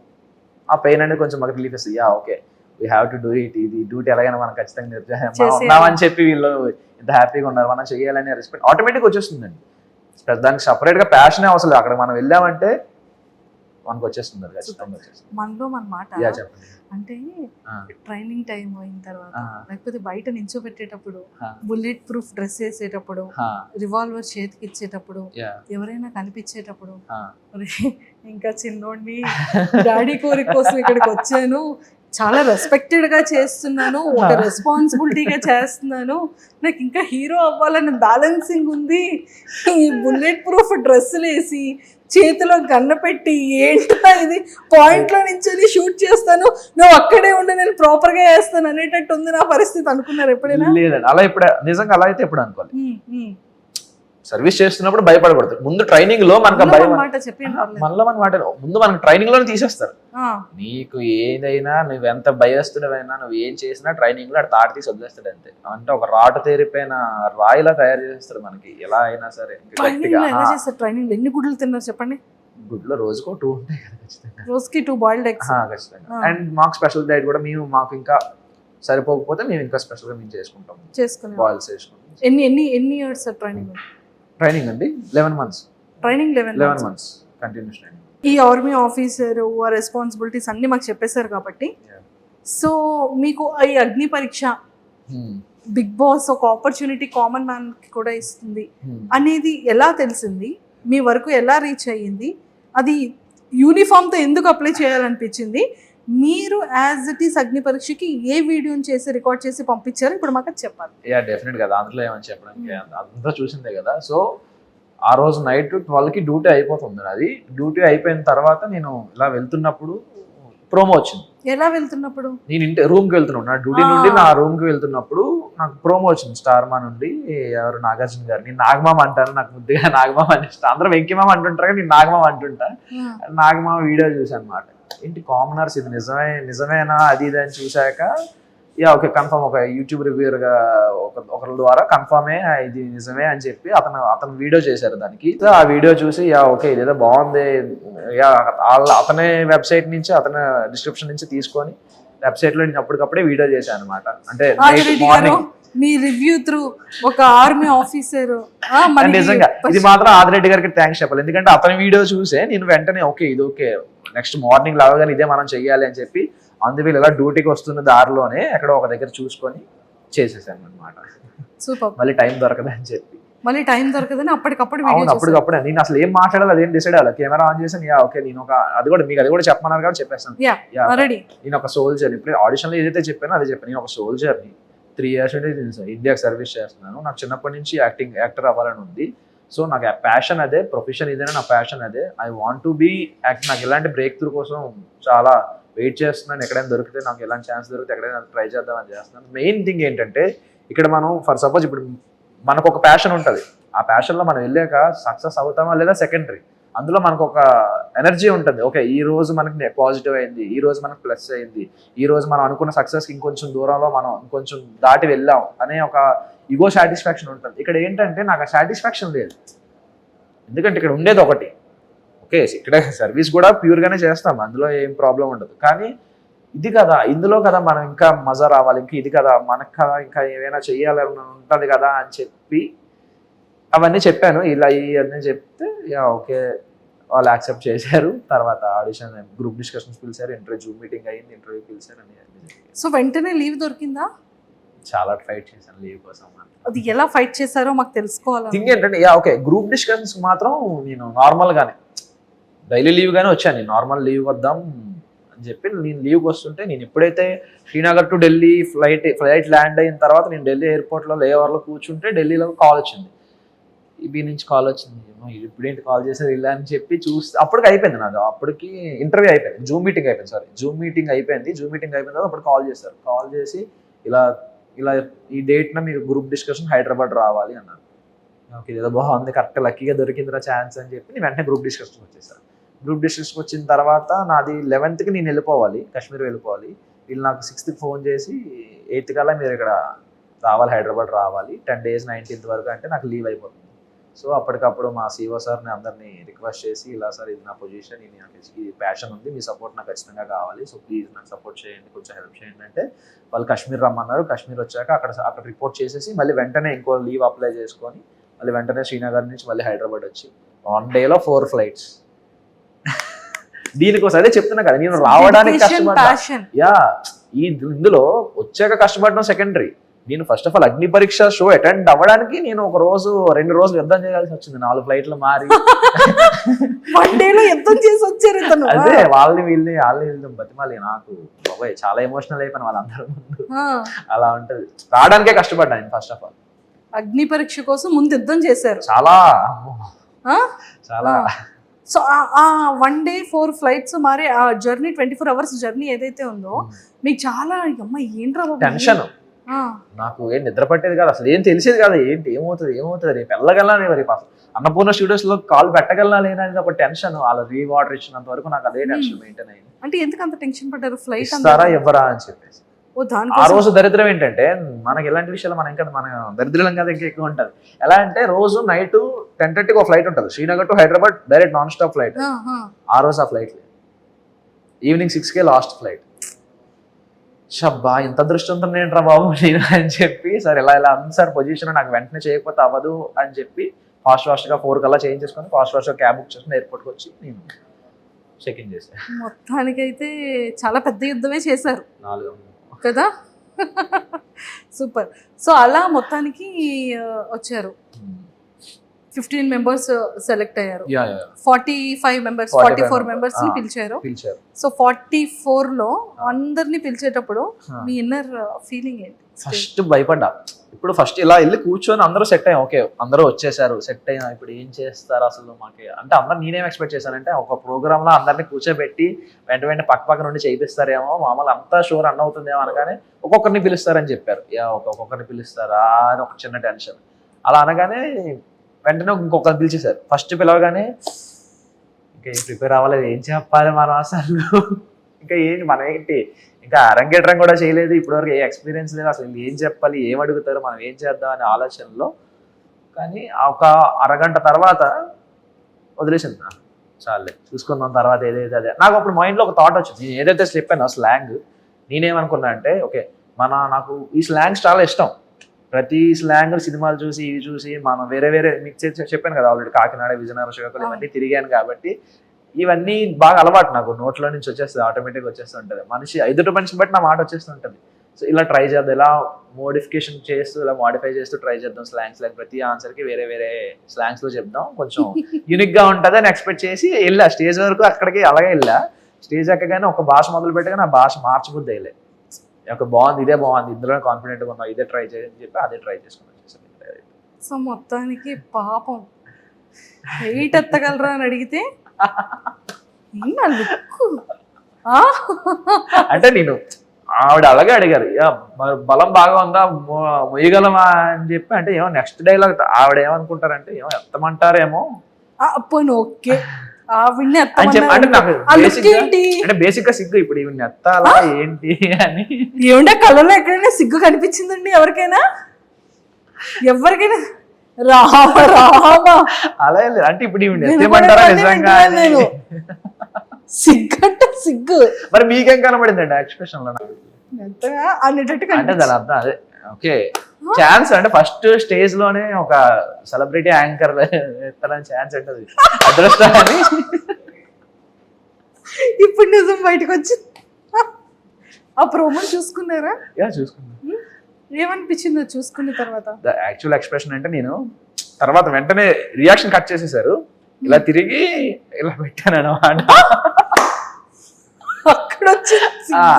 S3: ఆ పెయిన్ అనేది కొంచెం మాకు రిలీఫ్ ఇస్తుంది. Okay we have to do it, ఇది డ్యూటీ ఎలాగైనా మనం ఖచ్చితంగా ఉన్నామని చెప్పి వీళ్ళు ఇంత హ్యాపీగా ఉన్నారు, మనం చేయాలనే రెస్పెక్ట్ ఆటోమేటిక్ వచ్చేస్తుందండి. దానికి సపరేట్ గా ప్యాషనే అవసరం లేదు. అక్కడ మనం వెళ్ళామంటే మనకు వచ్చేస్తుంది ఖచ్చితంగా.
S2: మనలో మన మాట అంటే ట్రైనింగ్ టైం అయిన తర్వాత, లేకపోతే బయట నించోబెట్టేటప్పుడు, బుల్లెట్ ప్రూఫ్ డ్రెస్ వేసేటప్పుడు, రివాల్వర్ చేతికి ఇచ్చేటప్పుడు, ఎవరైనా కనిపించేటప్పుడు, ఇంకా చిన్నోడిని డాడీ కోరిక కోసం ఇక్కడికి వచ్చాను, చాలా రెస్పెక్టెడ్ గా చేస్తున్నాను, ఒక రెస్పాన్సిబిలిటీగా చేస్తున్నాను, నాకు ఇంకా హీరో అవ్వాలని బ్యాలెన్సింగ్ ఉంది, ఈ బుల్లెట్ ప్రూఫ్ డ్రెస్సులు వేసి చేతిలో గన్న పెట్టి ఏంటో ఇది పాయింట్ లో నుంచి షూట్ చేస్తాను, నువ్వు అక్కడే ఉండి నేను ప్రాపర్ గా వేస్తాను అనేటట్టు ఉంది నా పరిస్థితి. అనుకున్నారు ఎప్పుడైనా?
S3: లేదండి, అలా ఇప్పుడు నిజంగా అలా అయితే ఎప్పుడు అనుకోవాలి. సర్వీస్ చేస్తున్నప్పుడు భయపడకూడదు. ముందు ట్రైనింగ్ లో మనకు భయం, మళ్ళీ మన మాట ముందు మనకు ట్రైనింగ్ లోనే తీసేస్తారు. నీకు ఏదైనా నువ్వు ఎంత భయస్తుడమైనా నువ్వు ఏం చేసినా ట్రైనింగ్ లో అటు తాటి తీసి వదిలేస్తాడు అంతే. అంటే ఒక రాటు తేరిపోయిన రాయిలా తయారు చేస్తాడు మనకి ఎలా అయినా సరే.
S2: ట్రైనింగ్ ఎన్ని గుడ్లు తిన్నారు చెప్పండి?
S3: గుడ్లో రోజుకో 2 ఉంటాయి కదా ఖచ్చితంగా.
S2: రోజుకి 2 బాయిల్డ్ ఎగ్స్
S3: ఖచ్చితంగా. అండ్ మాకు స్పెషల్ డైట్ కూడా మాకు ఇంకా సరిపోకపోతే మేము ఇంకా స్పెషల్ గా మేము చేసుకుంటాం. బాయిల్స్ చేసుకుంటాం.
S2: ఎన్ని ఇయర్స్
S3: ట్రైనింగ్ అండి 11 months.
S2: Training 11
S3: months continuous training.
S2: ఈ ఆర్మీ ఆఫీసర్ ఆ రెస్పాన్సిబిలిటీస్ అన్ని మాకు చెప్పేశారు కాబట్టి, సో మీకు ఈ అగ్ని పరీక్ష బిగ్ బాస్ ఒక ఆపర్చునిటీ కామన్ మ్యాన్ కి కూడా ఇస్తుంది అనేది ఎలా తెలిసింది? మీ వరకు ఎలా రీచ్ అయ్యింది? అది యూనిఫామ్ తో ఎందుకు అప్లై చేయాలనిపించింది? మీరు యాజ్ ఇట్ ఈస్ అగ్ని పరీక్షకి ఏ వీడియోని చేసి రికార్డ్ చేసి పంపించారు ఇప్పుడు మాకు చెప్పాలి.
S3: డెఫినెట్ గా దాంట్లో ఏమని చెప్పడానికి అంతా చూసిందే కదా. సో ఆ రోజు నైట్ 12కి డ్యూటీ అయిపోతుంది. అది డ్యూటీ అయిపోయిన తర్వాత నేను ఇలా వెళ్తున్నప్పుడు ప్రోమో వచ్చింది.
S2: ఎలా వెళ్తున్నప్పుడు?
S3: నేను రూమ్కి వెళ్తున్నాను, నా డ్యూటీ నుండి నా రూమ్కి వెళ్తున్నప్పుడు నాకు ప్రోమో వచ్చింది స్టార్మా నుండి. ఎవరు నాగార్జున గారు. నేను నాగమామ అంటాను, నాకు ముద్దుగా నాగమామ అని ఇష్టం. అందరూ వెంకిమామ అంటుంటారు కానీ నేను నాగమామ అంటుంటా. నాగమామ వీడియో చూసాను అనమాట. ఏంటి కామనర్స్ ఇది నిజమేనా అది ఇది అని చూశాక ఓకే కన్ఫర్మ్ ఒక యూట్యూబ్ రివ్యూర్ గా ఒకరి ద్వారా కన్ఫర్మే ఇది నిజమే అని చెప్పి అతను వీడియో చేశారు దానికి. ఆ వీడియో చూసి ఓకే ఇదేదో బాగుంది, అతనే వెబ్సైట్ నుంచి అతని డిస్క్రిప్షన్ నుంచి తీసుకొని వెబ్సైట్ లో నేను అప్పటికప్పుడే వీడియో చేశాను అనమాట. అంటే మార్నింగ్
S2: మీ రివ్యూ త్రూ ఒక ఆర్మీ ఆఫీసర్.
S3: నిజంగా ఇది మాత్రం ఆదిరెడ్డి గారికి థ్యాంక్స్ చెప్పాలి. ఎందుకంటే అతని వీడియో చూసే నేను వెంటనే ఓకే ఇది ఓకే నెక్స్ట్ మార్నింగ్ లాగానే ఇదే మనం చెయ్యాలి అని చెప్పి అందువల్ల ఇలా డ్యూటీకి వస్తున్న దారిలోనే ఎక్కడ ఒక దగ్గర చూసుకొని చేసేసాను అనమాట.
S2: సూపర్.
S3: మళ్ళీ టైం దొరకదని చెప్పి
S2: అప్పటికప్పుడు
S3: నేను అసలు ఏం మాట్లాడాలి అదేం డిసైడ్ అవ్వాలి. కెమెరా ఆన్ చేసాను ఓకే నేను ఒక అది కూడా చెప్పమన్నారు కాబట్టి చెప్పేస్తాను. నేను ఒక సోల్జర్. ఇప్పుడు ఆడిషన్ లో ఏదైతే చెప్పానో అదే చెప్పాను. నేను ఒక సోల్జర్ని 3 years నుండి ఇండియాకి సర్వీస్ చేస్తున్నాను. నాకు చిన్నప్పటి నుంచి యాక్టర్ అవ్వాలని ఉంది. సో నాకు ప్యాషన్ అదే, ప్రొఫెషన్ ఇదేనా నా ప్యాషన్ అదే. I want to be act. నాకు ఇలాంటి బ్రేక్ త్రూ కోసం చాలా వెయిట్ చేస్తున్నాను. ఎక్కడైనా దొరికితే నాకు ఎలాంటి ఛాన్స్ దొరికితే ఎక్కడైనా ట్రై చేద్దామని చేస్తున్నాను. మెయిన్ థింగ్ ఏంటంటే ఇక్కడ మనం ఫర్ సపోజ్ ఇప్పుడు మనకు ఒక ప్యాషన్ ఉంటుంది. ఆ ప్యాషన్లో మనం వెళ్ళాక సక్సెస్ అవుతామా లేదా సెకండరీ. అందులో మనకు ఒక ఎనర్జీ ఉంటుంది. ఓకే ఈ రోజు మనకి పాజిటివ్ అయింది, ఈ రోజు మనకు ప్లస్ అయింది, ఈ రోజు మనం అనుకున్న సక్సెస్కి ఇంకొంచెం దూరంలో మనం ఇంకొంచెం దాటి వెళ్ళాం అనే ఒక ఈగో సాటిస్ఫాక్షన్ ఉంటుంది. ఇక్కడ ఏంటంటే నాకు ఆ సాటిస్ఫాక్షన్ లేదు. ఎందుకంటే ఇక్కడ ఉండేది ఒకటి. ఓకే ఇక్కడ సర్వీస్ కూడా ప్యూర్గానే చేస్తాం, అందులో ఏం ప్రాబ్లం ఉండదు. కానీ ఇది కదా ఇందులో కదా మనం ఇంకా మజా రావాలి, ఇంకా ఇది కదా మనకు కదా ఇంకా ఏమైనా చెయ్యాలని ఉంటుంది కదా అని చెప్పి అవన్నీ చెప్పాను. ఇలా ఇవన్నీ చెప్తే ఓకే వాళ్ళు యాక్సెప్ట్ చేశారు. తర్వాత ఆడిషన్ గ్రూప్ డిస్కషన్స్ పిలిచారు, ఇంటర్వ్యూ జూమ్ మీటింగ్ అయ్యింది, ఇంటర్వ్యూ పిలిచారు అని.
S2: సో వెంటనే లీవ్ దొరికిందా?
S3: చాలా ఫైట్ చేశాను లీవ్ కోసం.
S2: అది ఎలా ఫైట్ చేశారో మాకు తెలుసుకోవాలి.
S3: థింగ్ ఏంటంటే ఓకే గ్రూప్ డిస్కషన్స్ మాత్రం నేను నార్మల్గానే డైలీ లీవ్ గానే వచ్చాను. నేను నార్మల్ లీవ్ వద్దాం అని చెప్పి నేను లీవ్కి వస్తుంటే నేను ఎప్పుడైతే Srinagar to Delhi flight land అయిన తర్వాత నేను ఢిల్లీ ఎయిర్పోర్ట్లో లేఓవర్లో కూర్చుంటే ఢిల్లీలో కాల్ వచ్చింది, ఈబీ నుంచి కాల్ వచ్చింది. ఇప్పుడేంటి కాల్ చేశారు ఇలా అని చెప్పి చూస్తే అప్పటికి అయిపోయింది నాది. అప్పటికి ఇంటర్వ్యూ అయిపోయింది, జూమ్ మీటింగ్ అయిపోయింది. జూమ్ మీటింగ్ అయిపోయిన తర్వాత అప్పుడు కాల్ చేశారు. కాల్ చేసి ఇలా ఈ డేట్న మీరు గ్రూప్ డిస్కషన్ హైదరాబాద్ రావాలి అన్నారు. ఓకే ఏదో బాగుంది, కరెక్ట్ లక్కీగా దొరికిందిరా ఛాన్స్ అని చెప్పి నేను వెంటనే గ్రూప్ డిస్కషన్ వచ్చేసాను. గ్రూప్ డిస్కషన్ వచ్చిన తర్వాత నాది 11th నేను వెళ్ళిపోవాలి, కాశ్మీర్ వెళ్ళిపోవాలి. వీళ్ళు నాకు 6th ఫోన్ చేసి 8th కల్లా మీరు ఇక్కడ రావాలి, హైదరాబాద్ రావాలి 10 days 19th వరకు అంటే నాకు లీవ్ అయిపోతుంది. సో అప్పటికప్పుడు మా సిఓ సార్ని అందరినీ రిక్వెస్ట్ చేసి ఇలా సార్ ఇది నా పొజిషన్, నాకు ఈ ప్యాషన్ ఉంది, మీ సపోర్ట్ నాకు ఖచ్చితంగా కావాలి, సో ప్లీజ్ నాకు సపోర్ట్ చేయండి, కొంచెం హెల్ప్ చేయండి అంటే వాళ్ళు కాశ్మీర్ రమ్మన్నారు. కాశ్మీర్ వచ్చాక అక్కడ రిపోర్ట్ చేసేసి మళ్ళీ వెంటనే ఇంకో లీవ్ అప్లై చేసుకొని మళ్ళీ వెంటనే శ్రీనగర్ నుంచి మళ్ళీ హైదరాబాద్ వచ్చి 1 dayలో 4 flights. దీనికోసం అదే చెప్తున్నా కదా నేను రావడానికి కష్టపడ్డా. ఇందులో వచ్చాక కష్టపడడం సెకండరీ. నేను ఫస్ట్ ఆఫ్ ఆల్ అగ్ని పరీక్ష షో అటెండ్ అవ్వడానికి నేను 1 రోజు 2 రోజులు యుద్ధం చేయాల్సి వచ్చింది. 4 flightలు మారి అదే వాళ్ళని వీళ్ళని బతిమాలి. నాకు బాబాయ్ చాలా ఎమోషనల్ అయిపోయిన వాళ్ళందరూ ముందు. అలా ఉంటది. రావడానికే కష్టపడ్డా నేను ఫస్ట్ ఆఫ్ ఆల్.
S2: అగ్ని పరీక్ష కోసం ముందు యుద్ధం చేశారు
S3: చాలా చాలా.
S2: సో ఆ 1 day 4 flights మరి ఆ జర్నీ 24 hours జర్నీ ఏదైతే ఉందో మీకు చాలా అమ్మ ఏంట్రా
S3: టెన్షన్. నాకు ఏం నిద్ర పట్టేది కాదు, అసలు ఏం తెలిసేది కాదు. ఏమవుతుంది రేపు వెళ్ళగలనే రేపు అన్నపూర్ణ స్టూడియోస్ లో కాల్ పెట్టగలనా లేనా అనేది ఒక టెన్షన్. వాళ్ళ రీవార్డర్ ఇచ్చినంత వరకు నాకు అదే టెన్షన్ మెయింటైన్ అయింది.
S2: అంటే ఎందుకు అంత టెన్షన్ పడ్డారు? ఫ్లైట్
S3: ఇస్తారా ఇవ్వరా అని చెప్పేసి.
S2: ఓ
S3: ఆ
S2: దానికోసం
S3: రోజు దరిద్రం ఏంటంటే మనకి ఎలాంటి విషయాలు మన దరిద్రం కదా ఇంకా ఎక్కువ ఉంటుంది. ఎలా అంటే రోజు నైట్ 10:30కి ఒక ఫ్లైట్ ఉంటుంది Srinagar to Hyderabad direct non stop flight. ఆ రోజు ఆ ఫ్లైట్ ఈవినింగ్ 6కే లాస్ట్ ఫ్లైట్. షబ్బా ఇంత అదృష్టంతో నేను రా బాబు నేను అని చెప్పి సార్ ఇలా ఉంది సార్ పొజిషన్, నాకు వెంటనే చేయకపోతే అవ్వదు అని చెప్పి ఫాస్ట్గా 4 కల్లా చేంజ్ చేసుకొని ఫాస్ట్గా క్యాబ్ బుక్ చేసుకుని ఎయిర్పోర్ట్కి వచ్చి నేను చెక్ ఇన్ చేశాను.
S2: మొత్తానికైతే చాలా పెద్ద యుద్ధమే చేశారు
S3: 4
S2: కదా. సూపర్. సో అలా మొత్తానికి వచ్చారు. 15 మెంబర్స్ సెలెక్ట్ అయ్యారు. 45 మెంబర్స్ 44 మెంబర్స్ ని పిలిచారు. సో 44 లో అందరిని పిలిచేటప్పుడు మీ ఇన్నర్ ఫీలింగ్ ఏంటి?
S3: ఫస్ట్ భయపడ్డా. ఇప్పుడు ఫస్ట్ ఇలా వెళ్ళి కూర్చొని అందరూ సెట్ అయ్యాం, ఓకే అందరూ వచ్చేసారు, సెట్ అయ్యాం, ఇప్పుడు ఏం చేస్తారు అసలు మాకే అంటే అందరు. నేనేం ఎక్స్పెక్ట్ చేశానంటే ఒక ప్రోగ్రామ్ లో అందరినీ కూర్చోబెట్టి వెంట పక్క నుండి చేయిస్తారేమో, మామూలు అంతా షోర్ రన్ అవుతుందేమో అనగానే ఒక్కొక్కరిని పిలుస్తారని చెప్పారు. ఒక్కొక్కరిని పిలుస్తారా అని ఒక చిన్న టెన్షన్. అలా అనగానే వెంటనే ఇంకొకరిని పిలిచేశారు. ఫస్ట్ పిలవగానే ఇంకా ఏం ప్రిపేర్ అవ్వలేదు, ఏం చెప్పాలి మనం అసలు, ఇంకా ఏంటి మనం ఏంటి, ఇంకా అరంగేట్రం కూడా చేయలేదు, ఇప్పటివరకు ఏ ఎక్స్పీరియన్స్ లేదు, అసలు ఏం చెప్పాలి, ఏం అడుగుతారు, మనం ఏం చేద్దాం అనే ఆలోచనలో. కానీ ఒక అరగంట తర్వాత వదిలేసింది, చాలే చూసుకుందాం తర్వాత ఏదైతే అదే. నాకు అప్పుడు మైండ్లో ఒక థాట్ వచ్చింది, నేను ఏదైతే స్లిప్ అయినా స్లాంగ్ నేనేమనుకున్నా అంటే ఓకే నాకు ఈ స్లాంగ్స్ చాలా ఇష్టం. ప్రతి స్లాంగ్ సినిమాలు చూసి ఇవి చూసి మనం వేరే మీకు చెప్పాను కదా ఆల్రెడీ, కాకినాడ విజయనగరం శ్రీకాకుళం ఇవన్నీ తిరిగాను కాబట్టి ఇవన్నీ బాగా అలవాటు నాకు, నోట్లో నుంచి వచ్చేస్తుంది, ఆటోమేటిక్గా వచ్చేస్తుంటుంది. ఎదుటి మనిషిని బట్టి నా మాట వచ్చేస్తుంటుంది. సో ఇలా ట్రై చేద్దాం, ఇలా మోడిఫికేషన్ చేస్తూ ఇలా మోడిఫై చేస్తూ ట్రై చేద్దాం స్లాంగ్స్. లైక్ ప్రతి ఆన్సర్కి వేరే స్లాంగ్స్లో చెప్దాం, కొంచెం యూనిక్గా ఉంటుంది అని ఎక్స్పెక్ట్ చేసి వెళ్ళా. స్టేజ్ వరకు అక్కడికి అలాగే వెళ్ళా. స్టేజ్ ఎక్కగానే ఒక భాష మొదలు పెట్టగానే ఆ భాష మార్చబుద్ధి అయ్యలే. ఒక బాగుంది, ఇదే బాగుంది, ఇందులో కాన్ఫిడెంట్గా ఉన్నాం, ఇదే ట్రై చేయని చెప్పి అదే ట్రై చేసుకుని వచ్చేసాను.
S2: సో మొత్తానికి పాపం వెయిట్ ఎత్తగలరా అని అడిగితే
S3: అంటే నేను ఆవిడ అలాగే అడిగారు, బలం బాగా ఉందా మొయ్యగలమా అని చెప్పి. అంటే ఏమో నెక్స్ట్ డైలాగ్ ఆవిడ ఏమనుకుంటారంటే ఏమో ఎత్తమంటారేమో
S2: ఓకే ఆవిడ్ని
S3: అని చెప్పి. అంటే నాకు బేసిక్ గా సిగ్గు, ఇప్పుడు ఈవిడ్ని ఎత్తాలా ఏంటి అని.
S2: ఏమంటే కళ్ళలో ఎక్కడైనా సిగ్గు కనిపించిందండి ఎవరికైనా? రామ
S3: అలా లేదు. అంటే ఇప్పుడు ఈవిడ్ని ఎత్తేమంటారా నిజంగా
S2: సిగ్గు
S3: మరి మీకేం కనబడిందండి ఎక్స్ప్రెషన్ లో?
S2: అనేటట్టు
S3: అంటే దాని అర్థం అదే ఓకే ఛాన్స్ అంటే ఫస్ట్ స్టేజ్ లోనే ఒక సెలబ్రిటీ యాంకర్ ఎత్తడానికి ఛాన్స్ ఉంటుంది, అదృష్టం అని.
S2: ఇప్పుడు నిజం బయటకు వచ్చి ఆ ప్రోమో చూసుకున్నారా?
S3: చూసుకున్నా.
S2: ఏమనిపించిందో చూసుకున్న తర్వాత?
S3: యాక్చువల్ ఎక్స్ప్రెషన్ అంటే నేను తర్వాత వెంటనే రియాక్షన్ కట్ చేసేసారు, ఇలా తిరిగి ఇలా పెట్టాను అన్నమాట.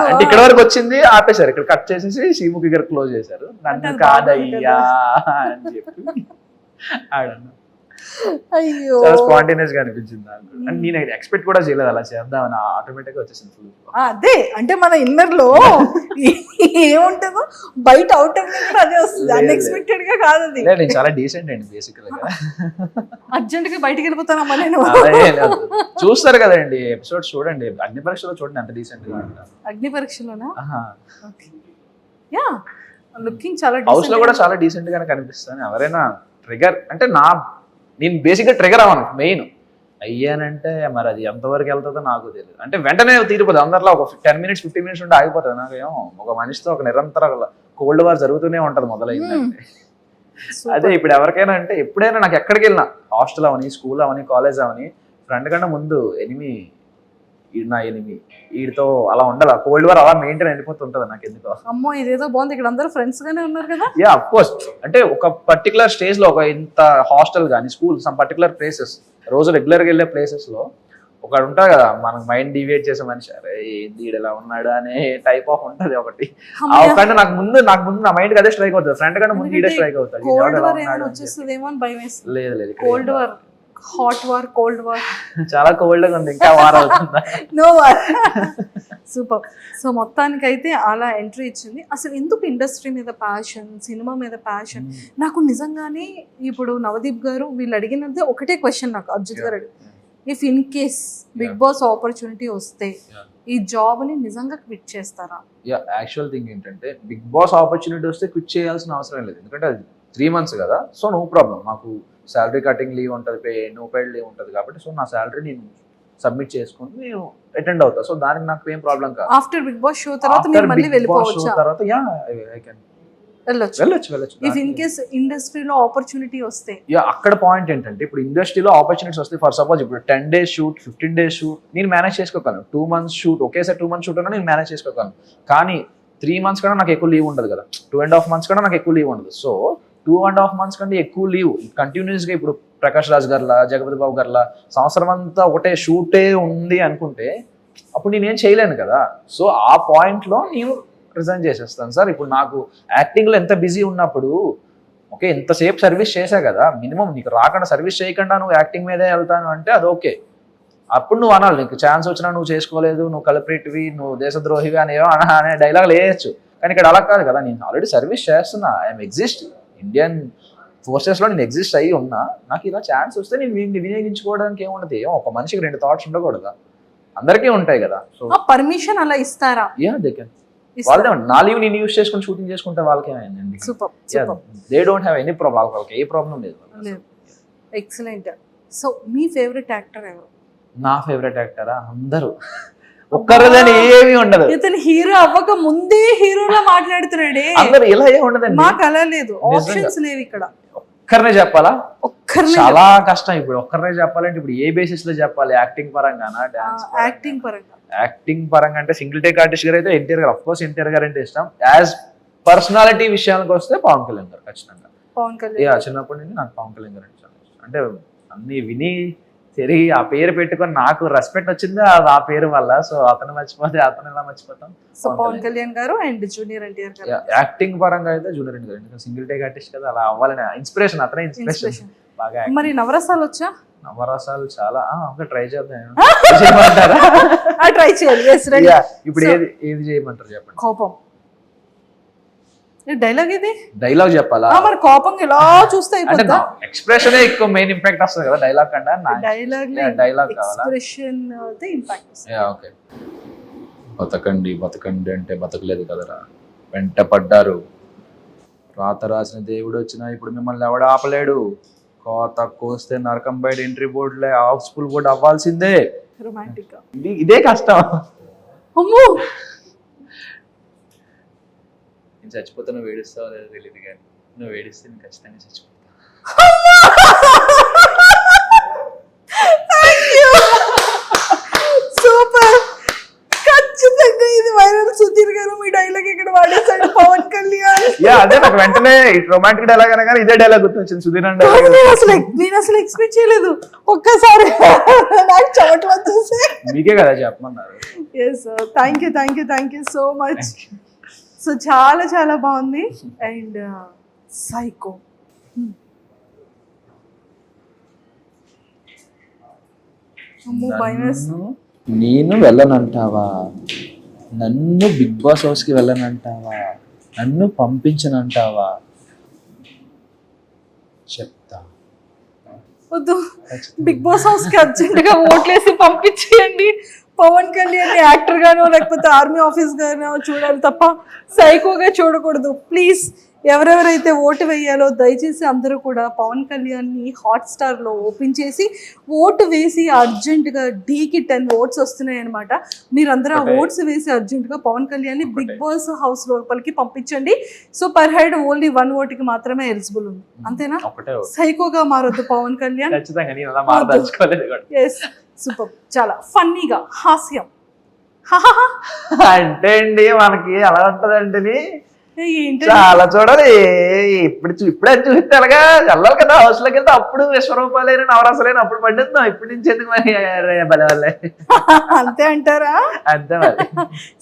S3: అంటే ఇక్కడ వరకు వచ్చింది ఆపేశారు, ఇక్కడ కట్ చేసేసి శ్రీముఖి గారు క్లోజ్ చేశారు. నన్ను కాదయ్యా అని చెప్పి ఆడన్నా.
S2: అయ్యో
S3: చాలా స్పాంటేనియస్ గా అనిపించింది నాకు. అంటే నేను ఎక్స్పెక్ట్ కూడా చేయలేదు అలా చేద్దామని, ఆటోమేటిక్ గా వచ్చేసింది ఫుల్.
S2: అదే అంటే మన ఇన్నర్ లో ఏముంటుందో బయట అవుటర్ కూడా అదే వస్తుంది, అన్ఎక్స్పెక్టెడ్ గా కాదు అది.
S3: నేను చాలా డీసెంట్ అండి బేసికల్ గా.
S2: అర్జెంట్ గా బయటికి వెళ్ళిపోతానమ్మా నేను.
S3: చూస్తారు కదండి ఎపిసోడ్స్, చూడండి అగ్ని పరీక్షలో చూడండి అంత డీసెంట్ గా.
S2: అగ్ని పరీక్షలోనా? యా లుకింగ్ చాలా
S3: హౌస్ లో కూడా చాలా డీసెంట్ గానే కనిపిస్తాను. ఎవరైనా ట్రిగర్ అంటే నేను బేసిక్ గా ట్రిగర్ అవ్వను, మెయిన్ అయ్యానంటే మరి అది ఎంతవరకు వెళ్తుందో నాకు తెలియదు. అంటే వెంటనే తీరిపోతుంది, అందరిలో ఒక 10 minutes 15 minutes ఉంటే ఆగిపోతుంది. నాకేమో ఒక మనిషితో ఒక నిరంతర కోల్డ్ వార్ జరుగుతూనే ఉంటది మొదలైందంటే. అదే ఇప్పుడు ఎవరికైనా అంటే ఎప్పుడైనా నాకు ఎక్కడికి వెళ్ళినా, హాస్టల్ అవని, స్కూల్ అవని, కాలేజ్ అవని, ఫ్రెండ్ కంటే ముందు నా ఎనిమి వీడితో అలా ఉండాలి, కోల్డ్ వార్ అలా మెయింటైన్ అయిపోతుంటది నాకు ఎందుకో.
S2: అమ్మో ఇదేదో బాగుంది, ఇక్కడ అందరూ ఫ్రెండ్స్ గానే ఉన్నారు కదా.
S3: Yeah of course. అంటే ఒక పర్టికులర్ స్టేజ్ లో ఒక ఇంత హాస్టల్ కానీ స్కూల్ సమ్ పర్టికులర్ ప్లేసెస్ రోజు రెగ్యులర్ గా వెళ్ళే ప్లేసెస్ లో ఒకడు ఉంటాడు కదా మనకు మైండ్ డివేట్ చేసే మనిషి, అరే ఏంది ఇలా ఉన్నాడు అనే టైప్ ఆఫ్ ఉంటది ఒకటి. ఆ ఒకటి నాకు ముందు నా మైండ్ అదే స్ట్రైక్ అవుతుంది, ఫ్రెండ్ కంటే ముందు ఇదే స్ట్రైక్ అవుతుంది. లేదు
S2: cold war, hot war, cold war
S3: చాలా కోల్డ్ గా ఉంది, ఇంకా వార్ అవుతుందా?
S2: No war. సూపర్. సో మొత్తానికైతే అలా ఎంట్రీ ఇచ్చింది. అసలు ఎందుకు ఇండస్ట్రీ మీద ప్యాషన్, సినిమా మీద ప్యాషన్? నాకు నిజంగానే ఇప్పుడు నవదీప్ గారు వీళ్ళు అడిగినది ఒకటే క్వశ్చన్ నాకు అర్జిత్ గారు if in case Bigg Boss opportunity వస్తే ఈ జాబ్ ని నిజంగా క్విట్ చేస్తారా?
S3: యాక్చువల్ థింగ్ ఏంటంటే బిగ్ బాస్ ఆపర్చునిటీ వస్తే క్విట్ చేయాల్సిన అవసరం లేదు, ఎందుకంటే అది 3 months కదా. సో నో ప్రాబ్లం, మాకు శాలరీ కటింగ్ లీవ్ ఉంటుంది, నో పెయిడ్ లీవ్ ఉంటుంది కాబట్టి సో నా శాలరీ నేను సబ్మిట్ చేసుకుని నేను అటెండ్ అవుతా. సో దానికి నాకు ఏం ప్రాబ్లం కాదు.
S2: ఆఫ్టర్ బిగ్ బాస్ షో తర్వాత మీరు మళ్ళీ వెళ్ళిపోవచ్చు
S3: తర్వాత వెళ్ళొచ్చు.
S2: ఇఫ్ ఇన్ కేస్ ఇండస్ట్రీలో ఆపర్చునిటీ వస్తే
S3: అక్కడ పాయింట్ ఏంటంటే ఇప్పుడు ఇండస్ట్రీలో ఆపర్చునిటీస్ వస్తే ఫర్ సపోజ్ ఇప్పుడు 10 days షూట్, 15 days షూట్ నేను మేనేజ్ చేసుకోగలను. 2 months షూట్ ఒకేసారి 2 months షూట్ అన్నా నేను మేనేజ్ చేసుకోగలను. కానీ 3 months కన్నా నాకు ఎక్కువ లీవ్ ఉండదు కదా, 2.5 months కన్నా నాకు ఎక్కువ లీవ్ ఉండదు. సో 2.5 months కంటే ఎక్కువ లీవ్ కంటిన్యూస్గా ఇప్పుడు ప్రకాష్ రాజ్ గారిలా, జగపతి బాబు గారిలా సంవత్సరం అంతా ఒకటే షూటే ఉంది అనుకుంటే అప్పుడు నేనేం చేయలేను కదా. సో ఆ పాయింట్లో నేను రిజైన్ చేసేస్తాను సార్. ఇప్పుడు నాకు యాక్టింగ్లో ఎంత బిజీ ఉన్నప్పుడు ఓకే ఎంతసేపు సర్వీస్ చేశా కదా, మినిమం నీకు రాకుండా సర్వీస్ చేయకుండా నువ్వు యాక్టింగ్ మీదే వెళ్తాను అంటే అది ఓకే. అప్పుడు నువ్వు అనాలి, నీకు ఛాన్స్ వచ్చినా నువ్వు చేసుకోలేదు, నువ్వు కల్ప్రిట్వి, నువ్వు దేశద్రోహివి అనే డైలాగులు వేయచ్చు. కానీ ఇక్కడ అలా కాదు కదా, నేను ఆల్రెడీ సర్వీస్ చేస్తున్నా, ఐఎమ్ ఎగ్జిస్ట్ ఇండియన్ ఫోర్సెస్లో నేను ఎగ్జిస్ట్ అయ్యి ఉన్నా. నాకు ఇలా ఛాన్స్ వస్తే నేను వినియోగించుకోవడానికి ఏముండదు. ఒక మనిషికి 2 thoughts ఉండకూడదా, అందరికీ ఉంటాయి కదా. సో
S2: పర్మిషన్ అలా ఇస్తారా?
S3: They can. వాళ్ళదే నా లీవ్ నేను యూస్ చేసుకుని షూటింగ్ చేసుకుంటే వాళ్ళకి ఏమైందండి? They don't have any problem, వాళ్ళకి ఏ ప్రాబ్లం లేదు.
S2: ఎక్సలెంట్. సో మీ ఫేవరెట్ యాక్టర్ ఎవరు?
S3: నా ఫేవరెట్ యాక్టరా? అందరూ, ఒక్కరిదని ఏమీ ఉండదు.
S2: ఇతను హీరో అవ్వక ముందే హీరోలా మాట్లాడుతున్నాడే.
S3: అందరూ ఇలా ఏమి ఉండదండి,
S2: మాకు అలా లేదు, ఆప్షన్స్ లేవు ఇక్కడ.
S3: ఒక్కరినే చెప్పాలా?
S2: ఒక్కరినే
S3: చాలా కష్టం. ఇప్పుడు ఒక్కరినే చెప్పాలంటే ఇప్పుడు ఏ బేసిస్ లో చెప్పాలి? యాక్టింగ్ పరంగానా, డాన్స్?
S2: యాక్టింగ్ పరంగా.
S3: యాక్టింగ్ పరంగా అంటే సింగిల్ టేక్ ఆర్టిస్ట్ గారు అయితే ఎన్టీఆర్ గారు, అఫ్ కోర్స్ ఎన్టీఆర్ గారు అంటే ఇష్టం. యాజ్ పర్సనాలిటీ విషయానికి వస్తే పవన్ కళ్యాణ్ గారు ఖచ్చితంగా.
S2: పవన్ కళ్యాణ్
S3: చిన్నప్పటి నుంచి నాకు పవన్ కళ్యాణ్ గారు అంటే ఇష్టం. అంటే అన్ని విని తిరిగి ఆ పేరు పెట్టుకొని నాకు రెస్పెక్ట్ వచ్చింది ఆ పేరు వల్ల. సో అతను మర్చిపోతే అతను ఎలా మర్చిపోతాం?
S2: సో పవన్ కళ్యాణ్ గారు అండ్ జూనియర్ ఎన్టీఆర్ గారు.
S3: యాక్టింగ్ పరంగా అయితే జూనియర్ ఎన్టీఆర్ గారు, సింగిల్ టేక్ ఆర్టిస్ట్ కదా, అలా అవ్వాలని ఇన్స్పిరేషన్, అతనే ఇన్స్పిరేషన్ బాగా.
S2: మరి నవరసాలు వచ్చా?
S3: నవరసాలు చాలా ట్రై చేద్దాం.
S2: ట్రై చేయాలి.
S3: ఇప్పుడు ఏది చేయమంటారు చెప్పండి?
S2: కోపం డైలాగ్, ఇది
S3: డైలాగ్ చెప్పాలా?
S2: మరి కోపం ఇలా చూస్తే అయిపోతుందా?
S3: ఎక్స్ప్రెషన్ ఎక్కువ మెయిన్ ఇంపాక్ట్ వస్తుంది కదా డైలాగ్ కన్నా. డైలాగ్
S2: ఎక్స్ప్రెషన్ అయితే ఇంపాక్ట్.
S3: ఓకే. బతకండి బతకండి అంటే బతకలేదు కదరా, వెంట పడ్డారు, రాత రాసిన దేవుడు వచ్చినా ఇప్పుడు మిమ్మల్ని ఎవడ ఆపలేడు, కోత కోస్తే నరకం బయట ఎంట్రీ బోర్డులే హౌస్ఫుల్ బోర్డు అవ్వాల్సిందే.
S2: రొమాంటిక్.
S3: ఇదే కష్టం.
S2: అమ్మో,
S3: నేను చచ్చిపోతే నువ్వు ఏడుస్తావు లేదా తెలియదు, కానీ నువ్వు ఏడిస్తే నేను ఖచ్చితంగా చచ్చిపోతా.
S2: సూపర్. ఖచ్చితంగా ఇది వైరల్. సుధీర్ గారు మీ డైలాగ్ ఇక్కడ వాడేసాడు. పవన్ కళ్యాణ్.
S3: అదే నాకు వెంటనే రొమాంటిక్ డైలాగ్ అనగానే ఇదే డైలాగ్ గుర్తొచ్చింది, సుధీర్ అంటే.
S2: నేను అసలు ఎక్స్పెక్ట్ చేయలేదు. ఒక్కసారి నాకు చెమటలు వచ్చేసి.
S3: మీకే కదా చెప్పమన్నారు.
S2: Thank you so much. So చాలా చాలా బాగుంది. అండ్ సైకో,
S3: నేను వెళ్ళనంటావా? నన్ను బిగ్ బాస్ హౌస్కి వెళ్ళనంటావా? నన్ను పంపించనంటావా? చెప్తా.
S2: వద్దు, బిగ్ బాస్ హౌస్ కి అర్జెంట్ గా ఓట్లేసి పంపించేయండి. పవన్ కళ్యాణ్ యాక్టర్ గానో లేకపోతే ఆర్మీ ఆఫీస్ గానో చూడాలి తప్ప సైకోగా చూడకూడదు. ప్లీజ్, ఎవరెవరైతే ఓటు వేయాలో దయచేసి అందరూ కూడా పవన్ కళ్యాణ్ని హాట్స్టార్ లో ఓపెన్ చేసి ఓటు వేసి అర్జెంటుగా డీకి 10 votes వస్తున్నాయి అనమాట. మీరందరూ ఆ ఓట్స్ వేసి అర్జెంటుగా పవన్ కళ్యాణ్ని బిగ్ బాస్ హౌస్ లోపలికి పంపించండి. So per head only 1 vote కి మాత్రమే ఎలిజిబుల్ ఉంది, అంతేనా? సైకోగా మారొద్దు పవన్ కళ్యాణ్. సూపర్. చాలా ఫన్నీగా, హాస్యం
S3: అంటే అండి మనకి అలా ఉంటదండి. చాలా చూడాలి. ఇప్పుడే చూస్తారుగా, వెళ్ళాలి కదా హౌస్ లోకి వెళ్తే. అప్పుడు విశ్వరూపాలైన నవరసలైన అప్పుడు పడ్డుద్దాం. ఇప్పటి నుంచి ఎందుకు మరి బలే వాళ్ళే.
S2: అంతే అంటారా?
S3: అంతే మరి.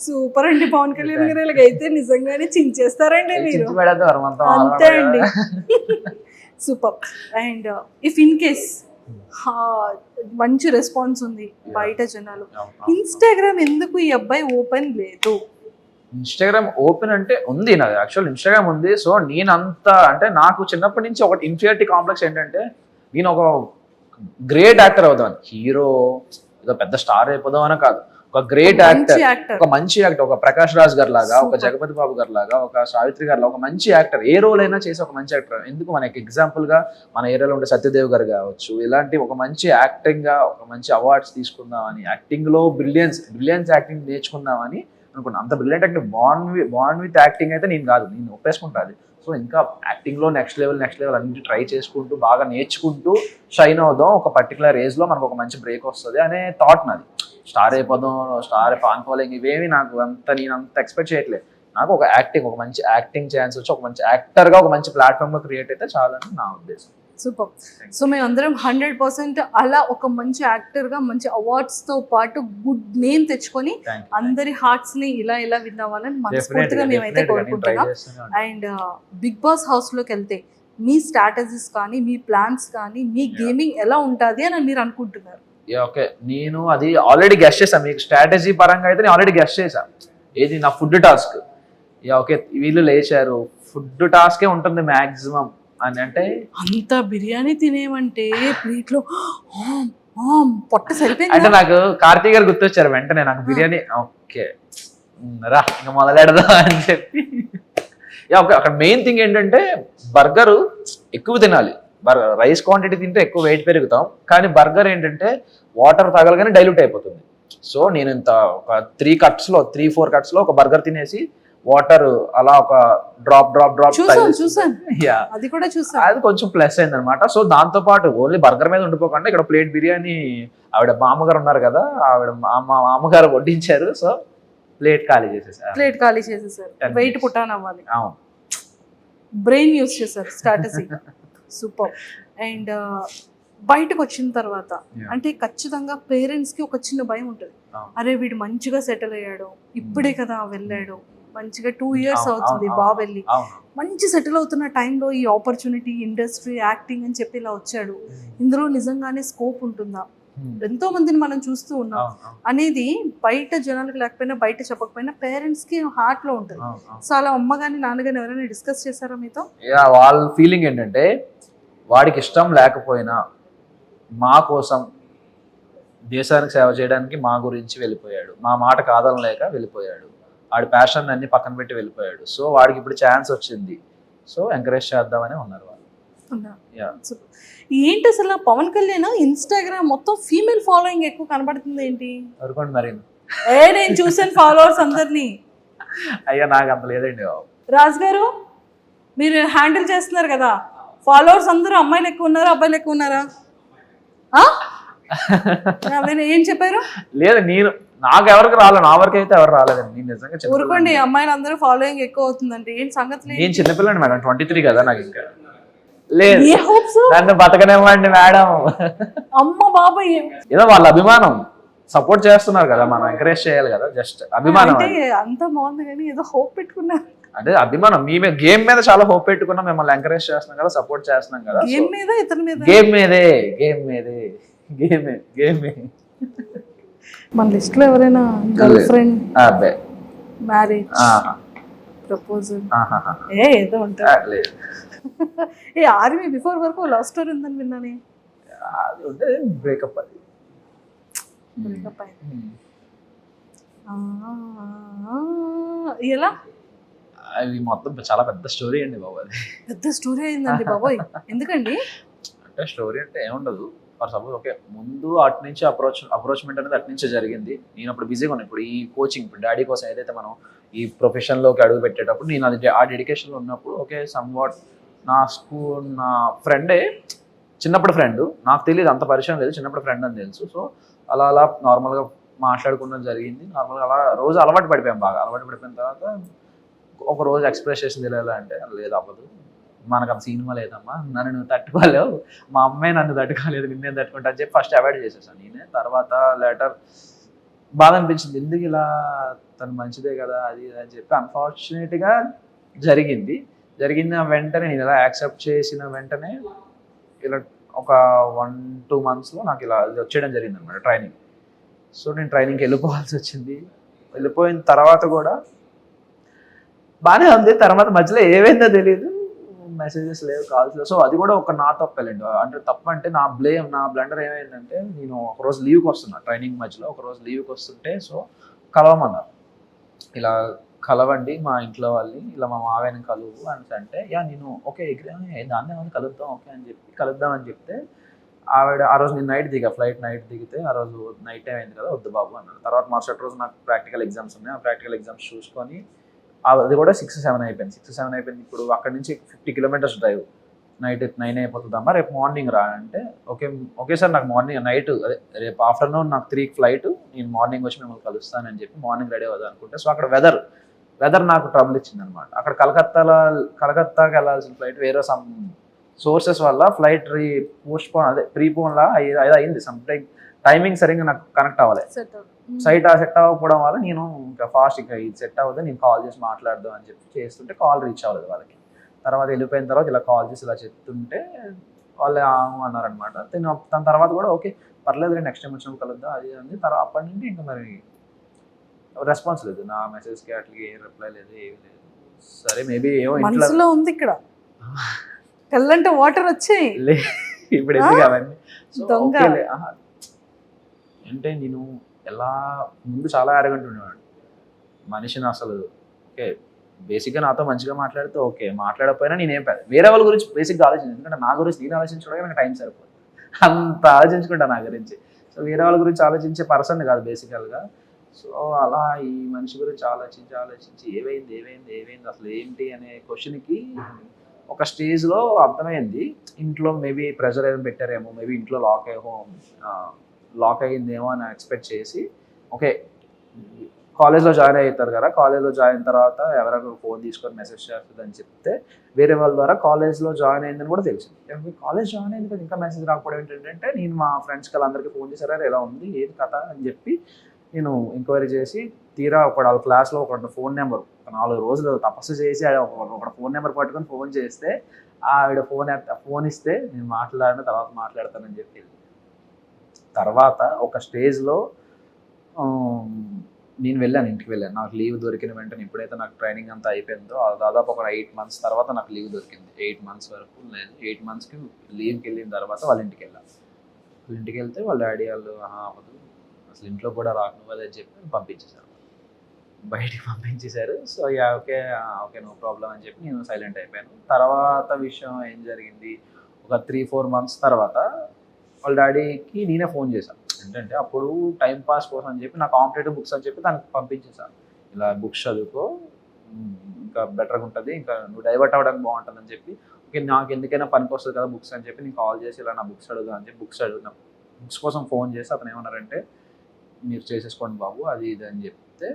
S2: సూపర్ అండి. పవన్ కళ్యాణ్ గారు ఇలాగైతే నిజంగానే చించేస్తారండి మీరు.
S3: పెడతారు
S2: అంతే అండి. Super. And if in case మంచి రెస్పాన్స్ ఉంది బయట జనాలు. ఇన్స్టాగ్రామ్ ఎందుకు ఈ అబ్బాయి ఓపెన్ లేదు?
S3: ఇన్స్టాగ్రామ్ ఓపెన్ అంటే ఉంది నాది, యాక్చువల్ ఇన్స్టాగ్రామ్ ఉంది. సో నేను అంత అంటే నాకు చిన్నప్పటి నుంచి ఒకటి ఇన్ఫీరియారిటీ కాంప్లెక్స్ ఏంటంటే నేను ఒక గ్రేట్ యాక్టర్ అవుదాం, హీరో ఏదో పెద్ద స్టార్ అయిపోదాం అని కాదు, ఒక గ్రేట్ యాక్టర్, ఒక మంచి యాక్టర్, ఒక ప్రకాష్ రాజ్ గారు లాగా, ఒక జగపతి బాబు గారు లాగా, ఒక సావిత్రి గారు లాగా ఒక మంచి యాక్టర్, ఏ రోల్ అయినా చేసి ఒక మంచి యాక్టర్. ఎందుకు మనకి ఎగ్జాంపుల్ గా మన ఏరియాలో ఉండే సత్యదేవ్ గారు కావచ్చు, ఇలాంటి ఒక మంచి యాక్టింగ్ గా ఒక మంచి అవార్డ్స్ తీసుకుందామని, యాక్టింగ్ లో బ్రిలియన్స్ యాక్టింగ్ నేర్చుకుందామని అనుకున్నా. అంత brilliant acting bond with acting అయితే నేను కాదు, నేను ఒప్పేసుకుంటాను. సో ఇంకా యాక్టింగ్ లో నెక్స్ట్ లెవెల్ అన్ని ట్రై చేసుకుంటూ బాగా నేర్చుకుంటూ షైన్ అవుదాం, ఒక పర్టికులర్ ఏజ్ లో మనకు ఒక మంచి బ్రేక్ వస్తుంది అనే థాట్ నాది. స్టార్ అయిపోదాం, స్టార్ ఫాన్ ఫాలోయింగ్ ఇవేమి నాకు నేను అంత ఎక్స్పెక్ట్ చేయట్లేదు. నాకు ఒక మంచి యాక్టింగ్ ఛాన్స్ వచ్చి ఒక మంచి యాక్టర్ గా ఒక మంచి ప్లాట్ఫామ్ లో క్రియేట్ అయితే చాలని నా ఉద్దేశం.
S2: సూపర్. సో మేము అందరం 100% అలా ఒక మంచి యాక్టర్ గా మంచి అవార్డ్స్ తో పాటు గుడ్ నేమ్ తెచ్చుకొని అందరి హార్ట్స్ ని ఇలా విన్ అవ్వాలని మనస్ఫూర్తిగా మేమైతే కోరుకుంటున్నాం. అండ్ బిగ్ బాస్ హౌస్ లోకి వెళ్తే మీ స్ట్రాటజీస్ కానీ, మీ ప్లాన్స్ కానీ, మీ గేమింగ్ ఎలా ఉంటుంది అని మీరు అనుకుంటున్నారు?
S3: ఓకే, నేను అది ఆల్రెడీ గెస్ట్ చేశాను. మీకు స్ట్రాటజీ పరంగా అయితే నేను ఆల్రెడీ గెస్ట్ చేశాను. ఏది నా ఫుడ్ టాస్క్. ఓకే, వీళ్ళు లేచారు, ఫుడ్ టాస్కే ఉంటుంది మ్యాక్సిమం అని అంటే
S2: అంత బిర్యానీ తినేమంటే ప్లేట్లో పొట్ట సరిపోయింది
S3: అంటే నాకు కార్తీక్ గారు గుర్తొచ్చారు వెంటనే నాకు బిర్యానీ. ఓకే రా ఇంకా మొదలెడదాం అని చెప్పి. అక్కడ మెయిన్ థింగ్ ఏంటంటే బర్గరు ఎక్కువ తినాలి. రైస్ క్వాంటిటీ తింటే ఎక్కువ వెయిట్ పెరుగుతాం, కానీ బర్గర్ ఏంటంటే వాటర్ తగలగానే డైల్యూట్ అయిపోతుంది. సో నేను ఇంత ఒక 3-4 కట్స్ లో ఒక బర్గర్ తినేసి వాటర్ అలా ఒక డ్రాప్ అది కొంచెం ప్లస్ అయింది అనమాట. సో దాంతో పాటు ఓన్లీ బర్గర్ మీద ఉండిపోకుండా ఇక్కడ ప్లేట్ బిర్యానీ ఆవిడ మామగారు ఉన్నారు కదా, ఆవిడ మామగారు వడ్డించారు. సో ప్లేట్ ఖాళీ చేసేసారు.
S2: వెయిట్ పుట్టాన్ అవ్వాలి, బ్రెయిన్ యూస్ చేశారు స్ట్రాటజీ. సూపర్. అండ్ బయటకు వచ్చిన తర్వాత అంటే ఖచ్చితంగా పేరెంట్స్ కి ఒక చిన్న భయం ఉంటుంది. అరే వీడు మంచిగా సెటిల్ అయ్యాడు, ఇప్పుడే కదా వెళ్ళాడు, మంచిగా 2 years అవుతుంది బాబు వెళ్ళి, మంచి సెటిల్ అవుతున్న టైంలో ఈ ఆపర్చునిటీ, ఇండస్ట్రీ, యాక్టింగ్ అని చెప్పి ఇలా వచ్చాడు, ఇందులో నిజంగానే స్కోప్ ఉంటుందా, ఎంతో మందిని మనం చూస్తూ ఉన్నాం అనేది బయట జనాలకు లేకపోయినా, బయట చెప్పకపోయినా పేరెంట్స్ కి హార్ట్ లో ఉంటుంది. సో అలా అమ్మ గాని నాన్న గాని ఎవరైనా డిస్కస్ చేశారా మీతో?
S3: వాళ్ళ ఫీలింగ్ ఏంటంటే వాడికి ఇష్టం లేకపోయినా మా కోసం దేశానికి సేవ చేయడానికి మా గురించి వెళ్ళిపోయాడు, మా మాట కాదనలేక వెళ్ళిపోయాడు, వాడి ప్యాషన్ అన్ని పక్కన పెట్టి వెళ్ళిపోయాడు. సో వాడికి ఇప్పుడు ఛాన్స్ వచ్చింది, సో ఎంకరేజ్ చేద్దామని ఉన్నారు వాళ్ళు.
S2: ఏంటి అసలు పవన్ కళ్యాణ్ ఇన్స్టాగ్రామ్ మొత్తం ఫీమేల్ ఫాలోయింగ్ ఎక్కువ కనబడుతుంది ఏంటి?
S3: అనుకోండి మరి.
S2: నేను చూసాను ఫాలోవర్స్ అందరినీ.
S3: అయ్యా నాకు అంత లేదండి.
S2: రాజు గారు మీరు హ్యాండిల్ చేస్తున్నారు కదా, ఫాలోవర్స్ అందరూ అమ్మాయిలు ఎక్కువ ఉన్నారా అబ్బాయిలు ఎక్కువ ఉన్నారా? ఏం చెప్పారు?
S3: లేదు, నాకు ఎవరికి రాలేదు, నా వరకు అయితే ఎవరు రాలేదండి. నేను నిజంగా
S2: ఊరుకోండి, అమ్మాయిలు అందరూ ఫాలోయింగ్ ఎక్కువ అవుతుందండి. ఏం సంగతి?
S3: నేను చిన్నపిల్లండి మేడం, 23 కదా నాకు. ఇంకా లేదు, నన్ను బతకనివ్వండి మేడం.
S2: అమ్మ బాబాయ్,
S3: ఏదో వాళ్ళ అభిమానం, సపోర్ట్ చేస్తున్నారు కదా, మనం ఎంకరేజ్ చేయాలి కదా. జస్ట్ అభిమానం.
S2: అంత బాగుంది కానీ ఏదో హోప్ పెట్టుకున్నారు.
S3: అంటే అభిమానం, మేమే గేమ్ మీద చాలా హోప్ పెట్టుకున్నాం, మిమ్మల్ని ఎంకరేజ్ చేస్తున్నాం కదా, సపోర్ట్ చేస్తున్నాం కదా.
S2: గేమ్ మీద, ఇతని మీద,
S3: గేమ్
S2: మన లిస్ట్ లో ఎవరైనా గర్ల్ ఫ్రెండ్, మ్యారేజ్, ప్రపోజల్ ఏదో ఉంటుంది. ఆర్మీ బిఫోర్ వరకు లవ్ స్టోరీ ఉందని విన్నానే.
S3: బ్రేకప్ అయింది.
S2: ఎలా?
S3: అది మొత్తం చాలా పెద్ద స్టోరీ అండి బాబు. అది
S2: పెద్ద స్టోరీ అయిందండి బాబోయ్. ఎందుకండి?
S3: అంటే స్టోరీ అంటే ఏముండదు. ఫర్ సపోజ్ ఓకే, ముందు అటు నుంచి అప్రోచ్మెంట్ అనేది అటు నుంచే జరిగింది. నేను అప్పుడు బిజీగా ఉన్నాను. ఇప్పుడు ఈ కోచింగ్, ఇప్పుడు డాడీ కోసం ఏదైతే మనం ఈ ప్రొఫెషన్లోకి అడుగు పెట్టేటప్పుడు నేను అది ఆ డెడికేషన్లో ఉన్నప్పుడు ఓకే, సమ్వాట్ నా ఫ్రెండే, చిన్నప్పుడు ఫ్రెండ్, నాకు తెలియదు, అంత పరిచయం లేదు, చిన్నప్పుడు ఫ్రెండ్ అని తెలుసు. సో అలా నార్మల్గా మాట్లాడుకోవడం జరిగింది. నార్మల్గా అలా రోజు అలవాటు పడిపోయాం. బాగా అలవాటు పడిపోయిన తర్వాత ఒక రోజు ఎక్స్ప్రెస్ చేసింది ఎలా అంటే, లేదు అవ్వదు, మనకు అంత సినిమా లేదమ్మా, నన్ను నువ్వు తట్టుకోలేవు, మా అమ్మాయి నన్ను తట్టుకోలేదు, నిన్నేం తట్టుకుంటా అని చెప్పి ఫస్ట్ అవాయిడ్ చేసేసాను నేనే. తర్వాత లేటర్ బాధ అనిపించింది, ఎందుకు ఇలా, తను మంచిదే కదా అది అని చెప్పి. అన్ఫార్చునేట్గా జరిగిన వెంటనే నేను ఇలా యాక్సెప్ట్ చేసిన వెంటనే ఇలా ఒక 1-2 monthsలో నాకు ఇలా ఇది వచ్చేయడం జరిగింది అనమాట ట్రైనింగ్. సో నేను ట్రైనింగ్కి వెళ్ళిపోవాల్సి వచ్చింది. వెళ్ళిపోయిన తర్వాత కూడా బాగానే ఉంది. తర్వాత మధ్యలో ఏమైందో తెలియదు, మెసేజెస్ లేవు, కాల్స్ లేవు. సో అది కూడా ఒక నా తప్పేలండి. అంటే తప్పు అంటే నా బ్లండర్ ఏమైందంటే, నేను ఒకరోజు లీవ్కి వస్తున్నా, ట్రైనింగ్ మధ్యలో ఒకరోజు లీవ్కి వస్తుంటే సో కలవమన్నారు. ఇలా కలవండి మా ఇంట్లో వాళ్ళని, ఇలా మా మావయ్యని కలువు అని అంటే, నేను ఓకే దాన్ని ఏమైనా కలుద్దాం ఓకే అని చెప్పి కలుద్దాం అని చెప్తే, ఆవిడ ఆ రోజు నేను ఫ్లైట్ నైట్ దిగితే ఆ రోజు నైట్ టైం అయింది కదా, వద్దు బాబు అన్నాడు. తర్వాత మరుసటి రోజు నాకు ప్రాక్టికల్ ఎగ్జామ్స్ ఉన్నాయి. ఆ ప్రాక్టికల్ ఎగ్జామ్స్ చూసుకొని అది కూడా 6-7 అయిపోయింది. 6-7 అయిపోయింది. ఇప్పుడు అక్కడి నుంచి 50 kilometers డ్రైవ్. నైట్ 9 అయిపోతుందమ్మా, రేపు మార్నింగ్ రా అంటే, ఓకే సార్ నాకు నైట్ రేపు ఆఫ్టర్నూన్ నాకు 3కి ఫ్లైట్, నేను మార్నింగ్ వచ్చి మిమ్మల్ని కలుస్తానని చెప్పి మార్నింగ్ రెడీ అవుదాం అనుకుంటే, సో అక్కడ వెదర్ నాకు ట్రబుల్ ఇచ్చింది అనమాట. అక్కడ కలకత్తాకి వెళ్ళాల్సిన ఫ్లైట్ వేరే సమ్ సోర్సెస్ వల్ల ఫ్లైట్ ప్రీపోన్ లా అయింది. సమ్ టైమింగ్ సరిగ్గా నాకు కనెక్ట్ అవ్వాలి, సెట్ అవ్వకపోవడం వల్ల నేను ఇంకా ఫాస్ట్ ఇంకా ఇది సెట్ అవ్వదు, నేను కాల్ చేసి మాట్లాడదాం అని చెప్పి చేస్తుంటే కాల్ రీచ్ అవ్వలేదు వాళ్ళకి. తర్వాత వెళ్ళిపోయిన తర్వాత ఇలా కాల్ చేసి ఇలా చెప్తుంటే వాళ్ళు అన్నారనమాట. దాని తర్వాత కూడా ఓకే పర్లేదు, నెక్స్ట్ టైం వచ్చినప్పుడు కలుద్దాం అది అంది. తర్వాత అప్పటి నుండి ఇంకా మరి రెస్పాన్స్ లేదు, నా మెసేజ్కి అట్లా ఏ రిప్లై లేదు, ఏమి లేదు. సరే మేబీ ఏమో
S2: మనసులో ఉంది ఇక్కడ కళ్ళంటే వాటర్ వచ్చాయి
S3: ఇప్పుడు ఎందుకు అవన్నీ. అంటే నేను ఎలా ముందు చాలా అరగంట ఉండేవాడు మనిషిని అసలు. ఓకే బేసిక్గా నాతో మంచిగా మాట్లాడితే ఓకే, మాట్లాడకపోయినా నేనేం వేరే వాళ్ళ గురించి బేసిక్గా ఆలోచించాను. ఎందుకంటే నా గురించి నేను ఆలోచించడానికి నాకు టైం సరిపోదు, అంత ఆలోచించుకుంటా నా గురించి. సో వేరే వాళ్ళ గురించి ఆలోచించే పర్సన్ కాదు బేసికల్గా. సో అలా ఈ మనిషి గురించి ఆలోచించి ఏమైంది అసలు ఏంటి అనే క్వశ్చన్కి ఒక స్టేజ్లో అర్థమైంది. ఇంట్లో మేబీ ప్రెషర్ ఏమైనా పెట్టారేమో, మేబీ ఇంట్లో లాక్ అయ్యిందేమో అని ఎక్స్పెక్ట్ చేసి, ఓకే కాలేజ్లో జాయిన్ అవుతారు కదా, కాలేజ్లో జాయిన్ తర్వాత ఎవరైనా ఫోన్ తీసుకొని మెసేజ్ చేస్తుందని చెప్తే వేరే వాళ్ళ ద్వారా కాలేజ్లో జాయిన్ అయిందని కూడా తెలిసింది. కాలేజ్ జాయిన్ అయింది కదా ఇంకా మెసేజ్ రాకపోవడం ఏంటంటే, నేను మా ఫ్రెండ్స్కి వాళ్ళందరికీ ఫోన్ చేశారా ఎలా ఉంది ఏది కథ అని చెప్పి నేను ఎంక్వైరీ చేసి తీరా వాళ్ళ క్లాస్లో ఒక ఫోన్ నెంబర్ 4 రోజులు తపస్సు చేసి ఒక ఫోన్ నెంబర్ పట్టుకొని ఫోన్ చేస్తే ఆవిడ ఫోన్ ఇస్తే నేను తర్వాత మాట్లాడతానని చెప్పి. తర్వాత ఒక స్టేజ్లో నేను ఇంటికి వెళ్ళాను. నాకు లీవ్ దొరికిన వెంటనే ఎప్పుడైతే నాకు ట్రైనింగ్ అంతా అయిపోయిందో దాదాపు ఒక 8 months తర్వాత నాకు లీవ్ దొరికింది. 8 months వరకు లేదు. 8 monthsకి లీవ్కి వెళ్ళిన తర్వాత వాళ్ళ ఇంటికి వెళ్ళాను. వాళ్ళ ఇంటికి వెళ్తే వాళ్ళ డాడీ వాళ్ళు అవ్వదు అసలు ఇంట్లో కూడా రాకు అదని చెప్పి పంపించేశారు, బయటికి పంపించేశారు. సో ఓకే నో ప్రాబ్లం అని చెప్పి నేను సైలెంట్ అయిపోయాను. తర్వాత విషయం ఏం జరిగింది, ఒక 3-4 months తర్వాత వాళ్ళ డాడీకి నేనే ఫోన్ చేశాను. ఏంటంటే అప్పుడు టైం పాస్ కోసం అని చెప్పి నా కాంపిటేటివ్ బుక్స్ అని చెప్పి దానికి పంపించేశాను. ఇలా బుక్స్ చదువుకో ఇంకా బెటర్గా ఉంటుంది, ఇంకా నువ్వు డైవర్ట్ అవ్వడానికి బాగుంటుంది అని చెప్పి, ఓకే నాకు ఎందుకైనా పనికి వస్తుంది కదా బుక్స్ అని చెప్పి నేను కాల్ చేసి ఇలా నా బుక్స్ అడుగుదా అని చెప్పి బుక్స్ కోసం ఫోన్ చేసి అతను ఏమన్నారంటే, మీరు చేసేసుకోండి బాబు అది ఇది అని చెప్తే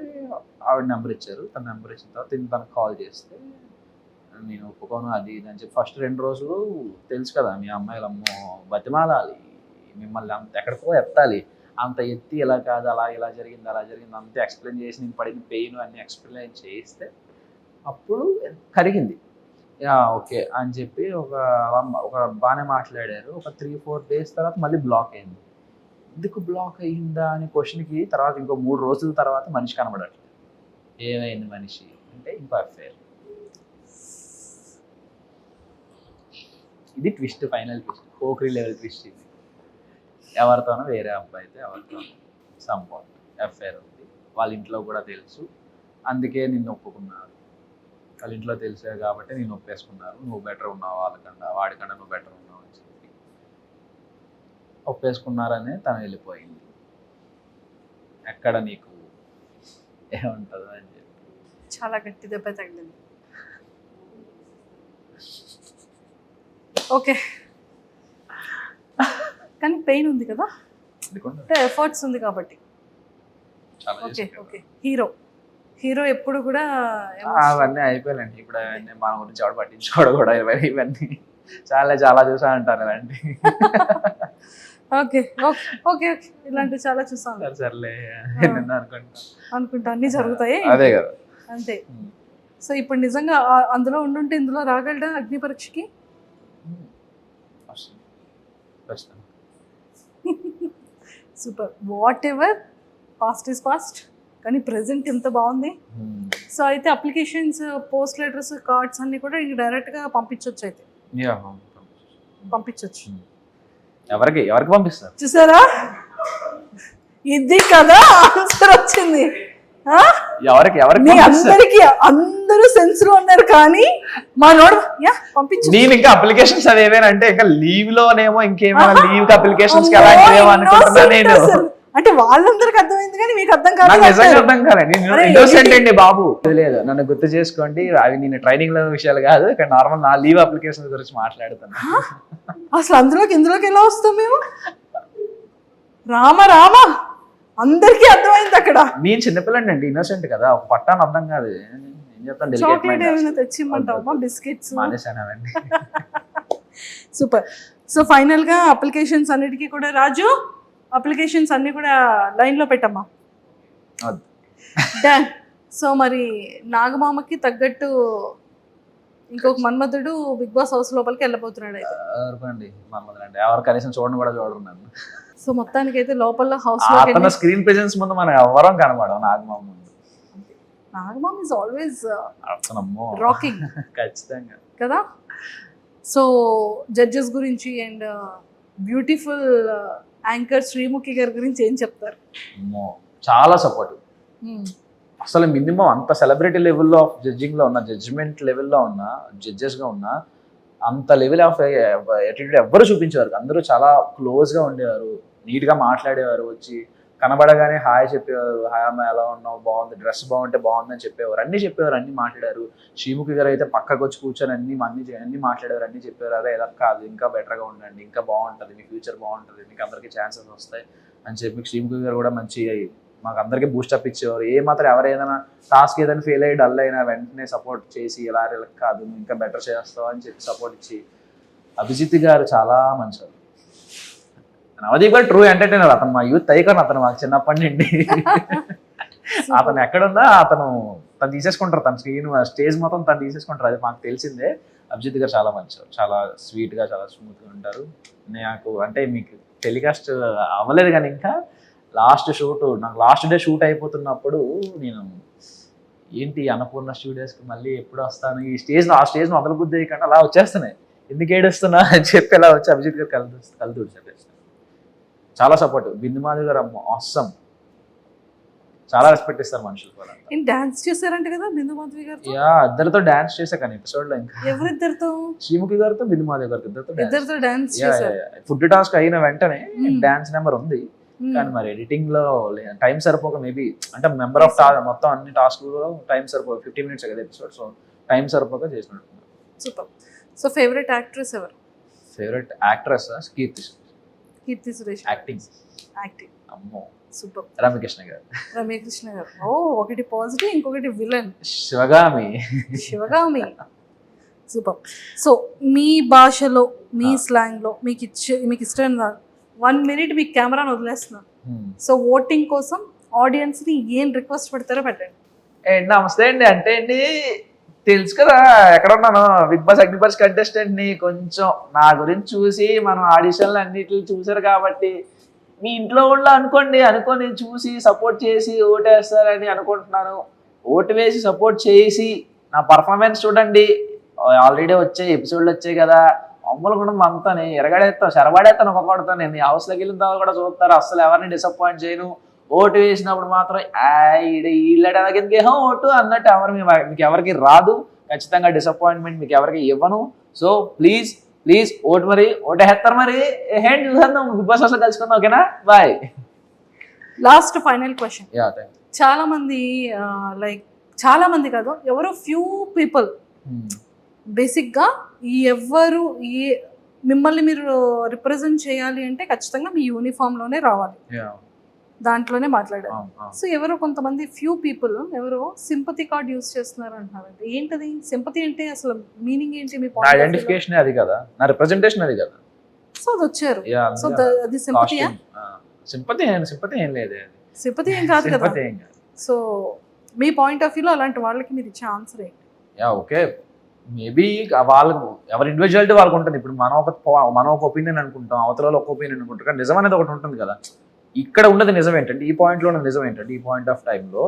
S3: ఆవిడ నెంబర్ ఇచ్చారు. తన నెంబర్ ఇచ్చిన తర్వాత తనకు కాల్ చేస్తే నేను ఒప్పుకోను అది ఇది అని చెప్పి ఫస్ట్ 2 రోజులు తెలుసు కదా మీ అమ్మాయిలు అమ్మో బతిమాలాలి మిమ్మల్ని అంత ఎక్కడికో ఎత్తాలి, అంత ఎత్తి ఇలా కాదు ఇలా జరిగింది అంతే ఎక్స్ప్లెయిన్ చేసి నేను పడిన పెయిన్ అన్ని ఎక్స్ప్లెయిన్ చేస్తే అప్పుడు కరిగింది. ఓకే అని చెప్పి ఒక బాగానే మాట్లాడారు. ఒక 3-4 days తర్వాత మళ్ళీ బ్లాక్ అయింది. ఎందుకు బ్లాక్ అయ్యిందా అనే క్వశ్చన్కి తర్వాత ఇంకో 3 రోజుల తర్వాత మనిషి కనబడట్లేదు. ఏమైంది మనిషి అంటే ఇంకో అఫేర్. ఇది twist, final twist, Pokiri level twist. ఇది ఎవరితోనో వేరే అబ్బాయితో ఎవరితోనో సంభవం అఫేర్ ఉంది. వాళ్ళ ఇంట్లో కూడా తెలుసు, అందుకే నిన్ను ఒప్పుకున్నారు. వాళ్ళ ఇంట్లో తెలిసే కాబట్టి నేను ఒప్పేసుకున్నారు. నువ్వు బెటర్ ఉన్నావు వాడికన్నా నువ్వు బెటర్ ఉన్నావు అని చెప్పి ఒప్పేసుకున్నారనే తను వెళ్ళిపోయింది. ఎక్కడ నీకు ఏముంటుందో అని చెప్పి
S2: చాలా గట్టి దెబ్బ తగిలింది. ఓకే కానీ పెయిన్ ఉంది కదా, అంటే ఎఫర్ట్స్ ఉంది కాబట్టి. ఓకే హీరో ఎప్పుడు కూడా
S3: అవన్నీ అయిపోయాలండి. ఇప్పుడు అవన్నీ మన గురించి ఎవడు పట్టించుకోవడం కూడా ఇవన్నీ చాలా చూసా అంటారు ఇలాంటి.
S2: ఓకే ఇలాంటివి చాలా చూసాను.
S3: సర్లే
S2: అనుకుంటా అన్ని జరుగుతాయి,
S3: అదే కదా
S2: అంతే. సో ఇప్పుడు నిజంగా అందులో ఉండుంటే ఇందులో రాగలడా అగ్ని పరీక్షకి?
S3: ఖచ్చితంగా.
S2: Super. What ever past is past, కానీ ప్రెసెంట్ ఎంత బాగుంది. సో అయితే అప్లికేషన్స్, పోస్ట్ లెటర్స్, కార్డ్స్ అన్ని కూడా డైరెక్ట్గా పంపించవచ్చు. అయితే పంపించవచ్చు.
S3: ఎవరికి పంపిస్తారు?
S2: చూసారా, ఇది కదా ఆన్సర్ వచ్చింది.
S3: ఎవరికి
S2: అందరికి అందరూ సెన్స్ లో ఉన్నారు, కానీ మా నోడు పంపించు.
S3: నేను ఇంకా అప్లికేషన్స్ అదేవేనంటే ఇంకా లీవ్ లోనేమో ఇంకేమైనా లీవ్ అప్లికేషన్స్ కి అలాంటివేమో అనుకుంటున్నా నేను.
S2: అంటే వాళ్ళందరికి అర్థమైంది కానీ మీకు అర్థం కాదు.
S3: నాకు నిజంగా అర్థం కాలేదు. నేను ఇన్నోసెంట్ అండి బాబు. లేదు, నన్ను గుర్తు చేసుకోండి, అవి నేను ట్రైనింగ్ లో విషయాలు కాదు, ఇక్కడ నార్మల్ నా లీవ్ అప్లికేషన్ గురించి మాట్లాడుతాను.
S2: అసలు ఇందులోకి ఎలా వస్తాం మేము? రామ అందరికీ అర్థమైంది అక్కడ.
S3: నేను చిన్నపిల్లండి అండి, ఇన్నోసెంట్ కదా, ఒక పట్టాను అర్థం కాదు. ఏం చెప్తాను,
S2: చాక్లెట్ ఏమైనా తెచ్చిమ్మంటావా? బిస్కెట్స్
S3: మానేసానండి.
S2: సూపర్. సో ఫైనల్ గా అప్లికేషన్స్ అన్నిటికీ కూడా రాజు, అప్లికేషన్స్ అన్ని కూడా లైన్ లో పెట్టమ్మా. డన్. సో మరి నాగమామకి తగ్గట్టు ఇంకొక మన్మధుడు బిగ్ బాస్ హౌస్ లోపలికి వెళ్ళబోతున్నాడు. అయితే
S3: మన్మధుడు ఎవరు కనీసం చూడను కూడా చూడరు నన్ను.
S2: సో మొత్తానికి అయితే లోపల హౌస్
S3: లో స్క్రీన్ ప్రెజెన్స్ ముందు మనం ఎవరం కనబడం నాగమామ ముందు.
S2: Nagamama is always rocking.
S3: ఖచ్చితంగా
S2: కదా. సో జడ్జెస్ గురించి అండ్ బ్యూటిఫుల్ యాంకర్ శ్రీముఖి గారి గురించి ఏం చెప్తారు?
S3: చాలా సపోర్టివ్. అసలు మినిమం అంత సెలబ్రిటీ లెవెల్లో ఆఫ్ జడ్జింగ్లో ఉన్న, జడ్జిమెంట్ లెవెల్లో ఉన్న, జడ్జెస్గా ఉన్న అంత లెవెల్ ఆఫ్ యాటిట్యూడ్ ఎవ్వరు చూపించేవారు. అందరూ చాలా క్లోజ్గా ఉండేవారు, నీట్గా మాట్లాడేవారు, వచ్చి కనబడగానే హాయ్ చెప్పేవారు. హాయ్ అమ్మ ఎలా ఉన్నావు, బాగుంది, డ్రెస్ బాగుంటే బాగుందని చెప్పేవారు, అన్నీ చెప్పేవారు, అన్నీ మాట్లాడారు. శ్రీముఖి గారు అయితే పక్కకు వచ్చి కూర్చొని అన్నీ మాట్లాడారు, అన్నీ చెప్పారు. అదే ఎలా కాదు, ఇంకా బెటర్గా ఉండండి, ఇంకా బాగుంటుంది, మీ ఫ్యూచర్ బాగుంటుంది, మీకు అందరికీ ఛాన్సెస్ వస్తాయి అని చెప్పి శ్రీముఖి గారు కూడా మంచి మాకు అందరికీ బూస్టప్ ఇచ్చేవారు. ఏ మాత్రం ఎవరైనా టాస్క్ ఏదైనా ఫెయిల్ అయ్యి డల్ అయినా వెంటనే సపోర్ట్ చేసి ఎలా కాదు నువ్వు ఇంకా బెటర్ చేస్తావు అని చెప్పి సపోర్ట్ ఇచ్చి. అభిజిత్ గారు చాలా మంచివారు. నవదీప్ గారు ట్రూ ఎంటర్టైనర్. అతను మా యూత్ ఐకాన్, అతను మాకు చిన్నప్పటి నుండి. అతను ఎక్కడున్నా తను తీసేసుకుంటారు, తన స్టేజ్ మొత్తం తను తీసేసుకుంటారు, అది మాకు తెలిసిందే. అభిజిత్ గారు చాలా మంచివారు, చాలా స్వీట్గా, చాలా స్మూత్గా ఉంటారు. నాకు అంటే మీకు టెలికాస్ట్ అవ్వలేదు కానీ ఇంకా నాకు లాస్ట్ డే షూట్ అయిపోతున్నప్పుడు నేను ఏంటి అన్నపూర్ణ స్టూడియోస్కి మళ్ళీ ఎప్పుడు వస్తాను, ఈ ఆ స్టేజ్ మొదలు బుద్ధి కంటే అలా వచ్చేస్తున్నాయి, ఎందుకు ఏడుస్తున్నా అని చెప్పి అలా వచ్చి అభిజిత్ గారు కలుతుడు చెప్పేస్తాను. చాలా సపోర్ట్. బిందు మాధవ్ గారు ఆసమ్, చాలా రెస్పెక్ట్ ఇస్తారు మనుషులు కూడా.
S2: డాన్స్ చేశారంటే కదా బిందు మాధవి గారు?
S3: ఇద్దరితో డాన్స్ చేశా కానీ ఎపిసోడ్ లో. ఇంకా
S2: ఎవరిద్దరితో?
S3: శ్రీముఖి గారితో బిందు మాధవ్ గారితో
S2: ఇద్దరితో డాన్స్ చేశారు.
S3: ఫుడ్ టాస్క్ అయిన వెంటనే డాన్స్ నెంబర్ ఉంది, కానీ మరి ఎడిటింగ్ లో టైం సరిపోక మేబీ అంటే మెంబర్ ఆఫ్ మొత్తం అన్ని టాస్క్ లో టైం సరిపోక 15 minutes కదా ఎపిసోడ్, సో టైం సరిపోక చేసినట్టు.
S2: సూపర్. సో ఫేవరెట్ యాక్ట్రెస్ ఎవరు?
S3: Favourite actress Keerthy Suresh. Acting అమ్మో సూపర్. రమ్యకృష్ణ గారు.
S2: ఓ, ఒకటి పాజిటివ్, ఇంకొకటి విలన్. శివగామి. సూపర్. సో మీ భాషలో, మీ స్లాంగ్ లో మీకు ఇష్టం 1 minute మీకు కెమెరాను వదిలేస్తున్నాను. సో ఓటింగ్ కోసం ఆడియన్స్ ని ఏం రిక్వెస్ట్ పెడతారో పెట్టండి.
S3: నమస్తే అండి. అంటే అండి తెలుసు కదా ఎక్కడ ఉన్నాను, బిగ్ బాస్ అగ్నిపర్స్ కంటెస్టెంట్ ని. కొంచెం నా గురించి చూసి మనం ఆడిషన్లు అన్నిటిని చూసారు కాబట్టి మీ ఇంట్లో వాళ్ళు అనుకొని చూసి సపోర్ట్ చేసి ఓటేస్తారని అనుకుంటున్నాను. ఓటు వేసి సపోర్ట్ చేసి నా పర్ఫార్మెన్స్ చూడండి. ఆల్రెడీ వచ్చాయి ఎపిసోడ్లు వచ్చాయి కదా, అమ్ములు కూడా అంతా ఎరగడేస్తాను, చెరబడేస్తాను, ఒక్కొక్కడతాను. నేను హౌస్లోకి వెళ్ళిన తర్వాత కూడా చూస్తారు, అస్సలు ఎవరిని డిసప్పాయింట్ చేయను. ఓటు వేసినప్పుడు మాత్రం ఎందుకేహో ఓటు అన్నట్టు మీకు ఎవరికి రాదు. ఖచ్చితంగా డిసప్పాయింట్మెంట్ మీకు ఎవరికి ఇవ్వను. సో ప్లీజ్ ఓటు ఓటేస్తారు. మరి హ్యాండ్ చూసేద్దాం, బిగ్ బాస్ అసలు కలుసుకుందాం. ఓకేనా, బాయ్.
S2: Last final question. చాలా మంది కాదు, ఎవరో ఫ్యూ పీపుల్ బేసిక్గా ఎవరు మిమ్మల్ని మీరు రిప్రజెంట్ చేయాలి అంటే ఖచ్చితంగా మీ యూనిఫామ్లోనే రావాలి, దాంట్లోనే మాట్లాడారు. సో ఎవరో కొంతమంది ఫ్యూ పీపుల్ ఎవరో సింపతి కార్డ్ యూజ్ చేస్తున్నారు అంటున్నారు. ఏంటది సింపతి అంటే? అసలు మీనింగ్ ఏంటి? మీ
S3: ఐడెంటిఫికేషన్ అది కదా, నా రిప్రజెంటేషన్ అది కదా.
S2: సో అది వచ్చారు. సో అది సింపతియా?
S3: సింపతి ఏం లేదు,
S2: సింపతి ఏం కాదు కదా. సో మీ పాయింట్ ఆఫ్ వ్యూలో అలాంటి వాళ్ళకి మీరు ఇచ్చే ఆన్సర్ ఏంటి?
S3: ఓకే, మేబీ వాళ్ళకు ఎవరి ఇండివిజువాలిటీ వాళ్ళకు ఉంటుంది. ఇప్పుడు మనం ఒక ఒపీనియన్ అనుకుంటాం, అవతల ఒక ఒపీనియన్ అనుకుంటాం, కానీ నిజం అనేది ఒకటి ఉంటుంది కదా. ఇక్కడ ఉన్నది నిజం ఏంటంటే, ఈ పాయింట్లో ఉన్నది నిజం ఏంటంటే, ఈ పాయింట్ ఆఫ్ టైంలో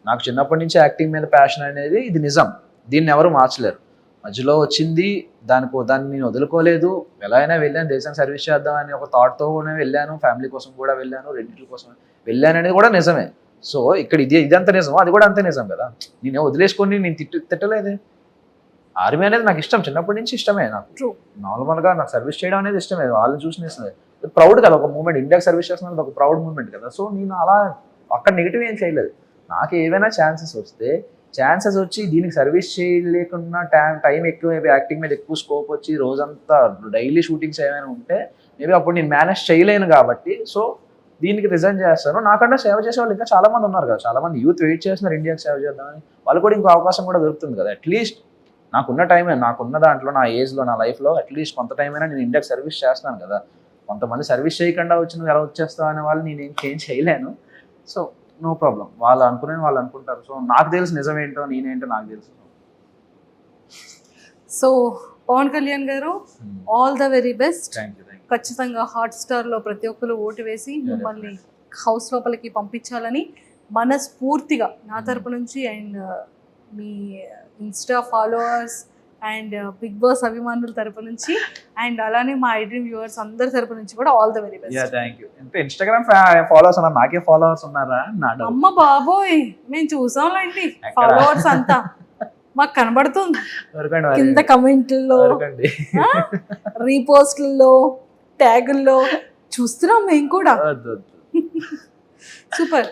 S3: నాకు చిన్నప్పటి నుంచి యాక్టింగ్ మీద ప్యాషన్ అనేది ఇది నిజం. దీన్ని ఎవరు మార్చలేరు. మధ్యలో వచ్చింది దాన్ని నేను వదులుకోలేదు. ఎలా అయినా వెళ్ళాను, దేశానికి సర్వీస్ చేద్దామని ఒక థాట్తోనే వెళ్ళాను. ఫ్యామిలీ కోసం కూడా వెళ్ళాను, రెండింటి కోసం వెళ్ళాను అనేది కూడా నిజమే. సో ఇక్కడ ఇదంతా నిజం, అది కూడా అంతే నిజం కదా. నేను వదిలేసుకొని నేను తిట్టలేదు. ఆర్మీ అనేది నాకు ఇష్టం, చిన్నప్పటి నుంచి ఇష్టమే. నాకు నార్మల్గా నాకు సర్వీస్ చేయడం అనేది ఇష్టమే. వాళ్ళని చూసి ఇష్టమే, ప్రౌడ్ కదా. ఒక మూమెంట్, ఇండియాకి సర్వీస్ చేస్తున్నది ఒక ప్రౌడ్ మూమెంట్ కదా. సో నేను అలా అక్కడ నెగిటివ్ ఏం చేయలేదు. నాకు ఏవైనా ఛాన్సెస్ వచ్చి దీనికి సర్వీస్ చేయలేకుండా టైం ఎక్కువ, యాక్టింగ్ మీద ఎక్కువ స్కోప్ వచ్చి రోజంతా డైలీ షూటింగ్స్ ఏమైనా ఉంటే మేబీ అప్పుడు నేను మేనేజ్ చేయలేను కాబట్టి సో దీనికి రిజైన్ చేస్తాను. నాకంటే సేవ చేసే వాళ్ళు ఇంకా చాలా మంది ఉన్నారు కదా. చాలా మంది యూత్ వెయిట్ చేస్తున్నారు ఇండియాకి సేవ చేద్దామని. వాళ్ళు కూడా ఇంకో అవకాశం కూడా దొరుకుతుంది కదా. అట్లీస్ట్ నాకున్న టైమే, నాకున్న దాంట్లో, నా ఏజ్లో, నా లైఫ్లో అట్లీస్ట్ కొంత టైం అయినా నేను ఇండియాకి సర్వీస్ చేస్తాను కదా. కొంతమంది సర్వీస్ చేయకుండా వచ్చిన ఎలా వచ్చేస్తావు అనే వాళ్ళు నేనేం చేంజ్ చేయలేను. సో నో ప్రాబ్లం, వాళ్ళు అనుకుంటారు. సో నాకు తెలుసు నిజం ఏంటో, నేనేంటో నాకు తెలుసు.
S2: సో పవన్ కళ్యాణ్ గారు, all the very best.
S3: Thank you.
S2: ఖచ్చితంగా హాట్స్టార్లో ప్రతి ఒక్కరు ఓటు వేసి మిమ్మల్ని హౌస్ లోపలికి పంపించాలని మనస్ఫూర్తిగా నా తరపు నుంచి అండ్ మీ Insta followers and Bigg Boss అభిమానుల తరపు నుంచి అండ్ అలానే మా ఐడ్రీమ్ వ్యూవర్స్ అందరి తరపు నుంచి కూడా all the very best.
S3: Thank you. అంటే ఇన్స్టాగ్రామ్ ఫాలోవర్స్ ఉన్నారు, నాకే ఫాలోవర్స్ ఉన్నారా?
S2: అమ్మ బాబోయ్, మేము చూసాంలేండి ఫాలోవర్స్ అంతా మాకు కనబడుతుంది కింద కమెంట్లలో, రీపోస్ట్లలో, ట్యాగుల్లో చూస్తున్నాం మేము కూడా. సూపర్.